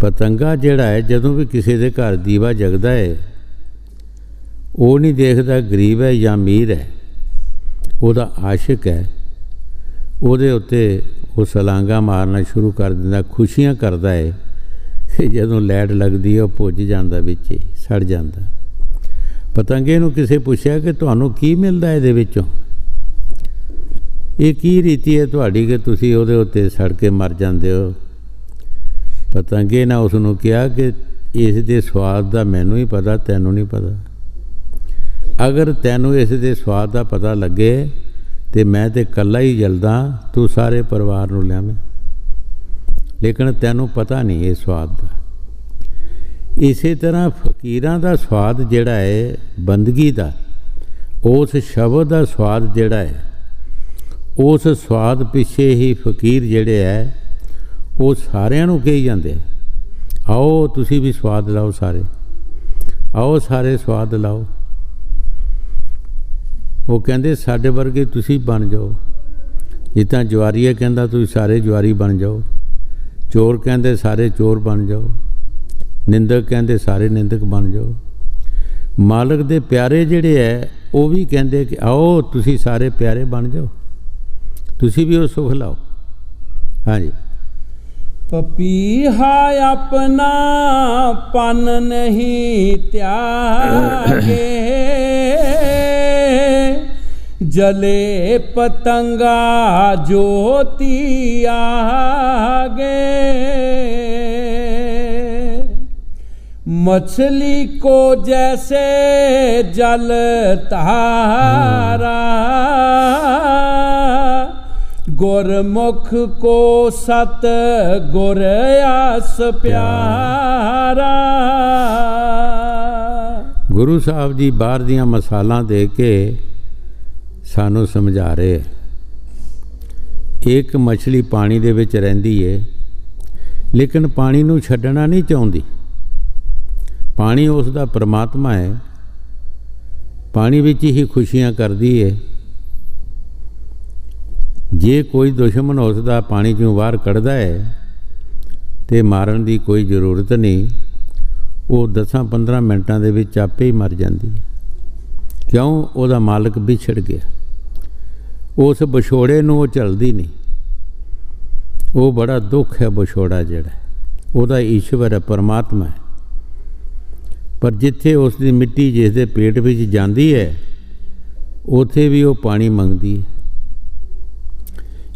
ਪਤੰਗਾ ਜਿਹੜਾ ਹੈ, ਜਦੋਂ ਵੀ ਕਿਸੇ ਦੇ ਘਰ ਦੀਵਾ ਜਗਦਾ ਹੈ, ਉਹ ਨਹੀਂ ਦੇਖਦਾ ਗਰੀਬ ਹੈ ਜਾਂ ਅਮੀਰ ਹੈ, ਉਹਦਾ ਆਸ਼ਿਕ ਹੈ, ਉਹਦੇ ਉੱਤੇ ਉਹ ਸਲਾਂਗਾ ਮਾਰਨਾ ਸ਼ੁਰੂ ਕਰ ਦਿੰਦਾ, ਖੁਸ਼ੀਆਂ ਕਰਦਾ ਹੈ। ਅਤੇ ਜਦੋਂ ਲਾਈਟ ਲੱਗਦੀ ਹੈ ਉਹ ਭੁੱਜ ਜਾਂਦਾ, ਵਿੱਚ ਹੀ ਸੜ ਜਾਂਦਾ। ਪਤੰਗੇ ਨੂੰ ਕਿਸੇ ਪੁੱਛਿਆ ਕਿ ਤੁਹਾਨੂੰ ਕੀ ਮਿਲਦਾ ਇਹਦੇ ਵਿੱਚੋਂ, ਇਹ ਕੀ ਰੀਤੀ ਹੈ ਤੁਹਾਡੀ ਕਿ ਤੁਸੀਂ ਉਹਦੇ ਉੱਤੇ ਸੜ ਕੇ ਮਰ ਜਾਂਦੇ ਹੋ। ਪਤੰਗੇ ਨੇ ਉਸ ਨੂੰ ਕਿਹਾ ਕਿ ਇਸ ਦੇ ਸਵਾਦ ਦਾ ਮੈਨੂੰ ਹੀ ਪਤਾ, ਤੈਨੂੰ ਨਹੀਂ ਪਤਾ। ਅਗਰ ਤੈਨੂੰ ਇਸ ਦੇ ਸਵਾਦ ਦਾ ਪਤਾ ਲੱਗੇ ਤਾਂ ਮੈਂ ਤਾਂ ਇਕੱਲਾ ਹੀ ਜਲਦਾ, ਤੂੰ ਸਾਰੇ ਪਰਿਵਾਰ ਨੂੰ ਲਿਆਵੇਂ, ਲੇਕਿਨ ਤੈਨੂੰ ਪਤਾ ਨਹੀਂ ਇਹ ਸਵਾਦ ਦਾ। ਇਸੇ ਤਰ੍ਹਾਂ ਫਕੀਰਾਂ ਦਾ ਸਵਾਦ ਜਿਹੜਾ ਹੈ ਬੰਦਗੀ ਦਾ, ਉਸ ਸ਼ਬਦ ਦਾ ਸਵਾਦ ਜਿਹੜਾ ਹੈ, ਉਸ ਸਵਾਦ ਪਿੱਛੇ ਹੀ ਫਕੀਰ ਜਿਹੜੇ ਹੈ ਉਹ ਸਾਰਿਆਂ ਨੂੰ ਕਹੀ ਜਾਂਦੇ, ਆਓ ਤੁਸੀਂ ਵੀ ਸਵਾਦ ਲਾਓ, ਸਾਰੇ ਆਓ, ਸਾਰੇ ਸਵਾਦ ਲਾਓ। ਉਹ ਕਹਿੰਦੇ ਸਾਡੇ ਵਰਗੇ ਤੁਸੀਂ ਬਣ ਜਾਓ, ਜਿੱਦਾਂ ਜਵਾਰੀਆ ਕਹਿੰਦਾ ਤੁਸੀਂ ਸਾਰੇ ਜਵਾਰੀ ਬਣ ਜਾਓ, ਚੋਰ ਕਹਿੰਦੇ ਸਾਰੇ ਚੋਰ ਬਣ ਜਾਓ, ਨਿੰਦਕ ਕਹਿੰਦੇ ਸਾਰੇ ਨਿੰਦਕ ਬਣ ਜਾਓ। ਮਾਲਕ ਦੇ ਪਿਆਰੇ ਜਿਹੜੇ ਹੈ ਉਹ ਵੀ ਕਹਿੰਦੇ ਕਿ ਆਓ ਤੁਸੀਂ ਸਾਰੇ ਪਿਆਰੇ ਬਣ ਜਾਓ, ਤੁਸੀਂ ਵੀ ਉਹ ਸੁਖ ਲਾਓ। ਹਾਂਜੀ। पपीहा अपना पन नहीं त्यागे, जले पतंगा ज्योति आगे। मछली को जैसे जल तारा, गुरमुख को सत गुर आस प्यारा। ਗੁਰੂ ਸਾਹਿਬ ਜੀ ਬਾਹਰ ਦੀਆਂ ਮਿਸਾਲਾਂ ਦੇ ਕੇ ਸਾਨੂੰ ਸਮਝਾ ਰਹੇ। ਇੱਕ ਮਛਲੀ ਪਾਣੀ ਦੇ ਵਿੱਚ ਰਹਿੰਦੀ ਹੈ, ਲੇਕਿਨ ਪਾਣੀ ਨੂੰ ਛੱਡਣਾ ਨਹੀਂ ਚਾਹੁੰਦੀ। ਪਾਣੀ ਉਸ ਦਾ ਪਰਮਾਤਮਾ ਹੈ, ਪਾਣੀ ਵਿੱਚ ਹੀ ਖੁਸ਼ੀਆਂ ਕਰਦੀ ਹੈ। ਜੇ ਕੋਈ ਦੁਸ਼ਮਣ ਉਸ ਦਾ ਪਾਣੀ 'ਚੋਂ ਬਾਹਰ ਕੱਢਦਾ ਹੈ ਤੇ ਮਾਰਨ ਦੀ ਕੋਈ ਜ਼ਰੂਰਤ ਨਹੀਂ, ਉਹ 10-15 ਮਿੰਟਾਂ ਦੇ ਵਿੱਚ ਆਪੇ ਹੀ ਮਰ ਜਾਂਦੀ ਹੈ। ਕਿਉਂ? ਉਹਦਾ ਮਾਲਕ ਵਿਛੜ ਗਿਆ। ਉਸ ਵਿਛੋੜੇ ਨੂੰ ਉਹ ਝੱਲਦੀ ਨਹੀਂ। ਉਹ ਬੜਾ ਦੁੱਖ ਹੈ ਵਿਛੋੜਾ ਜਿਹੜਾ, ਉਹਦਾ ਈਸ਼ਵਰ ਹੈ, ਪਰਮਾਤਮਾ ਹੈ। ਪਰ ਜਿੱਥੇ ਉਸ ਦੀ ਮਿੱਟੀ ਜਿਸ ਦੇ ਪੇਟ ਵਿੱਚ ਜਾਂਦੀ ਹੈ, ਉੱਥੇ ਵੀ ਉਹ ਪਾਣੀ ਮੰਗਦੀ ਹੈ।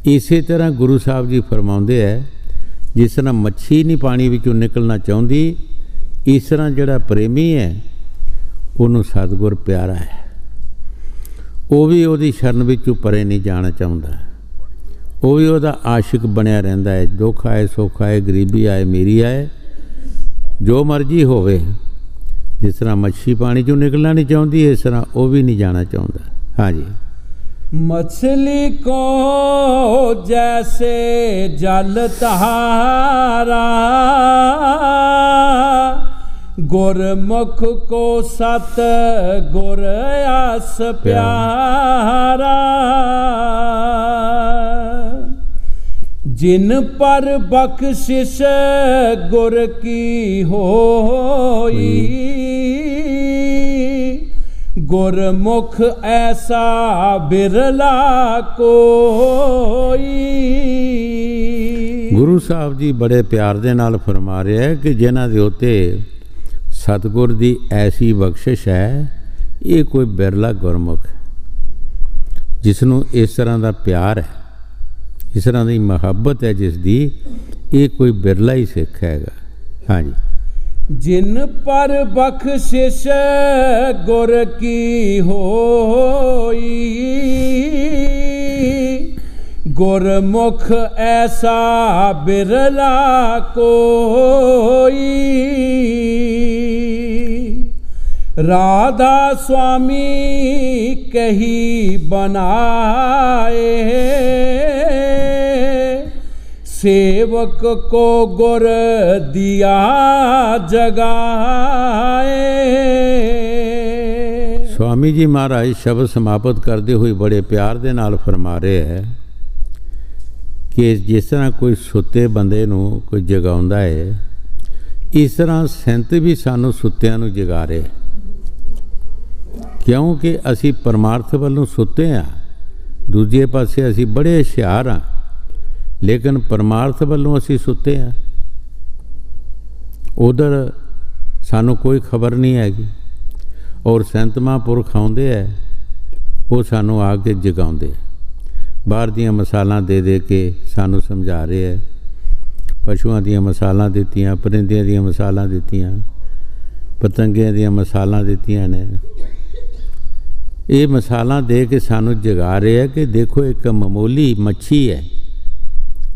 ਇਸੇ ਤਰ੍ਹਾਂ ਗੁਰੂ ਸਾਹਿਬ ਜੀ ਫਰਮਾਉਂਦੇ ਹੈ, ਜਿਸ ਤਰ੍ਹਾਂ ਮੱਛੀ ਨਹੀਂ ਪਾਣੀ ਵਿੱਚੋਂ ਨਿਕਲਣਾ ਚਾਹੁੰਦੀ, ਇਸ ਤਰ੍ਹਾਂ ਜਿਹੜਾ ਪ੍ਰੇਮੀ ਹੈ ਉਹਨੂੰ ਸਤਿਗੁਰ ਪਿਆਰਾ ਹੈ। ਉਹ ਵੀ ਉਹਦੀ ਸ਼ਰਨ ਵਿੱਚੋਂ ਪਰੇ ਨਹੀਂ ਜਾਣਾ ਚਾਹੁੰਦਾ, ਉਹ ਵੀ ਉਹਦਾ ਆਸ਼ਿਕ ਬਣਿਆ ਰਹਿੰਦਾ ਹੈ। ਦੁੱਖ ਆਏ, ਸੁੱਖ ਆਏ, ਗਰੀਬੀ ਆਏ, ਮੇਰੀ ਆਏ, ਜੋ ਮਰਜ਼ੀ ਹੋਵੇ। ਜਿਸ ਤਰ੍ਹਾਂ ਮੱਛੀ ਪਾਣੀ 'ਚੋਂ ਨਿਕਲਣਾ ਨਹੀਂ ਚਾਹੁੰਦੀ, ਇਸ ਤਰ੍ਹਾਂ ਉਹ ਵੀ ਨਹੀਂ ਜਾਣਾ ਚਾਹੁੰਦਾ। ਹਾਂਜੀ। मछली को जैसे जल तारा, गुरमुख को सत गुर आस प्यारा। जिन पर बख्शिश गुर की होई, गुरमुख ऐसा बिरला कोई। ਗੁਰੂ ਸਾਹਿਬ ਜੀ ਬੜੇ ਪਿਆਰ ਦੇ ਨਾਲ ਫਰਮਾ ਰਿਹਾ ਹੈ ਕਿ ਜਿਨ੍ਹਾਂ ਦੇ ਉੱਤੇ ਸਤਿਗੁਰ ਦੀ ਐਸੀ ਬਖਸ਼ਿਸ਼ ਹੈ, ਇਹ ਕੋਈ ਬਿਰਲਾ ਗੁਰਮੁਖ, ਜਿਸ ਨੂੰ ਇਸ ਤਰ੍ਹਾਂ ਦਾ ਪਿਆਰ ਹੈ, ਇਸ ਤਰ੍ਹਾਂ ਦੀ ਮੁਹੱਬਤ ਹੈ ਜਿਸ ਦੀ, ਇਹ ਕੋਈ ਬਿਰਲਾ ਹੀ ਸਿੱਖ ਹੈਗਾ। ਹਾਂਜੀ। जिन पर बख्शिश गुर की होई, गुरमुख ऐसा बिरला कोई, राधा स्वामी कही बनाए, सेवक को गुर दिया जगाए। स्वामी जी महाराज शब्द समाप्त करते हुए बड़े प्यार दे नाल फरमा रहे है कि जिस तरह कोई सुते बंदे नूं कोई जगाउंदा है, इस तरह संत भी सानू सुत्तियां नूं जगा रहे, क्योंकि असी परमार्थ वालों सुते हाँ, दूजे पासे असी बड़े हुशियार हाँ, लेकिन परमार्थ वालों असी सुते हाँ। उधर सानू कोई खबर नहीं हैगी, और संत महापुरख आउंदे है, वो सानू आके जगाउंदे, बाहर दियां मसालां दे दे के सानू समझा रहे है। पशुआं दियां मसालां दित्तियां, परिंदियां दियां मसालां दित्तियां, पतंगियां दियां मसालां दित्तियां ने। ये मसालां दे के सानू जगा रहे है कि देखो एक मामूली मच्छी है,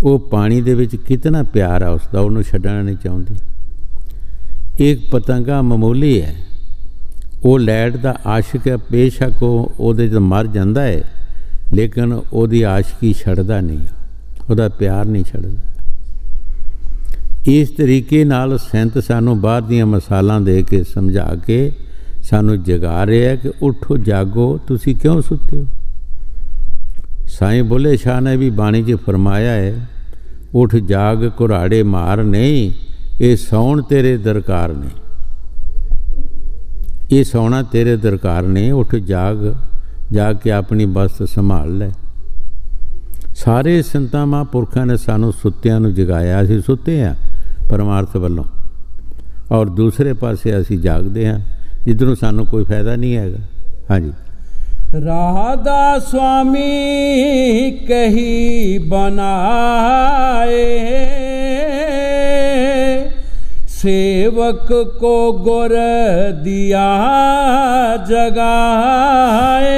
वो पानी दे विच कितना प्यार है उसका, उन्होंने छड्डना नहीं चाहती। एक पतंगा मामूली है, वो लैट का आशिक है, बेशक वो मर जाता है, लेकिन ओदी आशिकी छड्डदा नहीं, ओदा प्यार नहीं छड्डदा। इस तरीके नाल संत सानू बाहर दियां मसालां दे के समझा के सानू जगा रहे है कि उठो जागो, तुसी क्यों सुते हो। साईं बुल्ले शाह ने भी बाणी च फरमाया है, उठ जाग कुराड़े मार नहीं, ये सौण तेरे दरकार ने, ये सौना तेरे दरकार ने, उठ जाग, जाग के अपनी बस्त संभाल ले। सारे संतां महापुरखां ने सानू सुत्तियां नूं जगाया, असीं सुते हाँ परमार्थ वालों, और दूसरे पासे असीं जागदे हाँ जिधरों सानू कोई फायदा नहीं हैगा। हाँ जी। राधा स्वामी कही बनाए, सेवक को गुर दिया जगाए।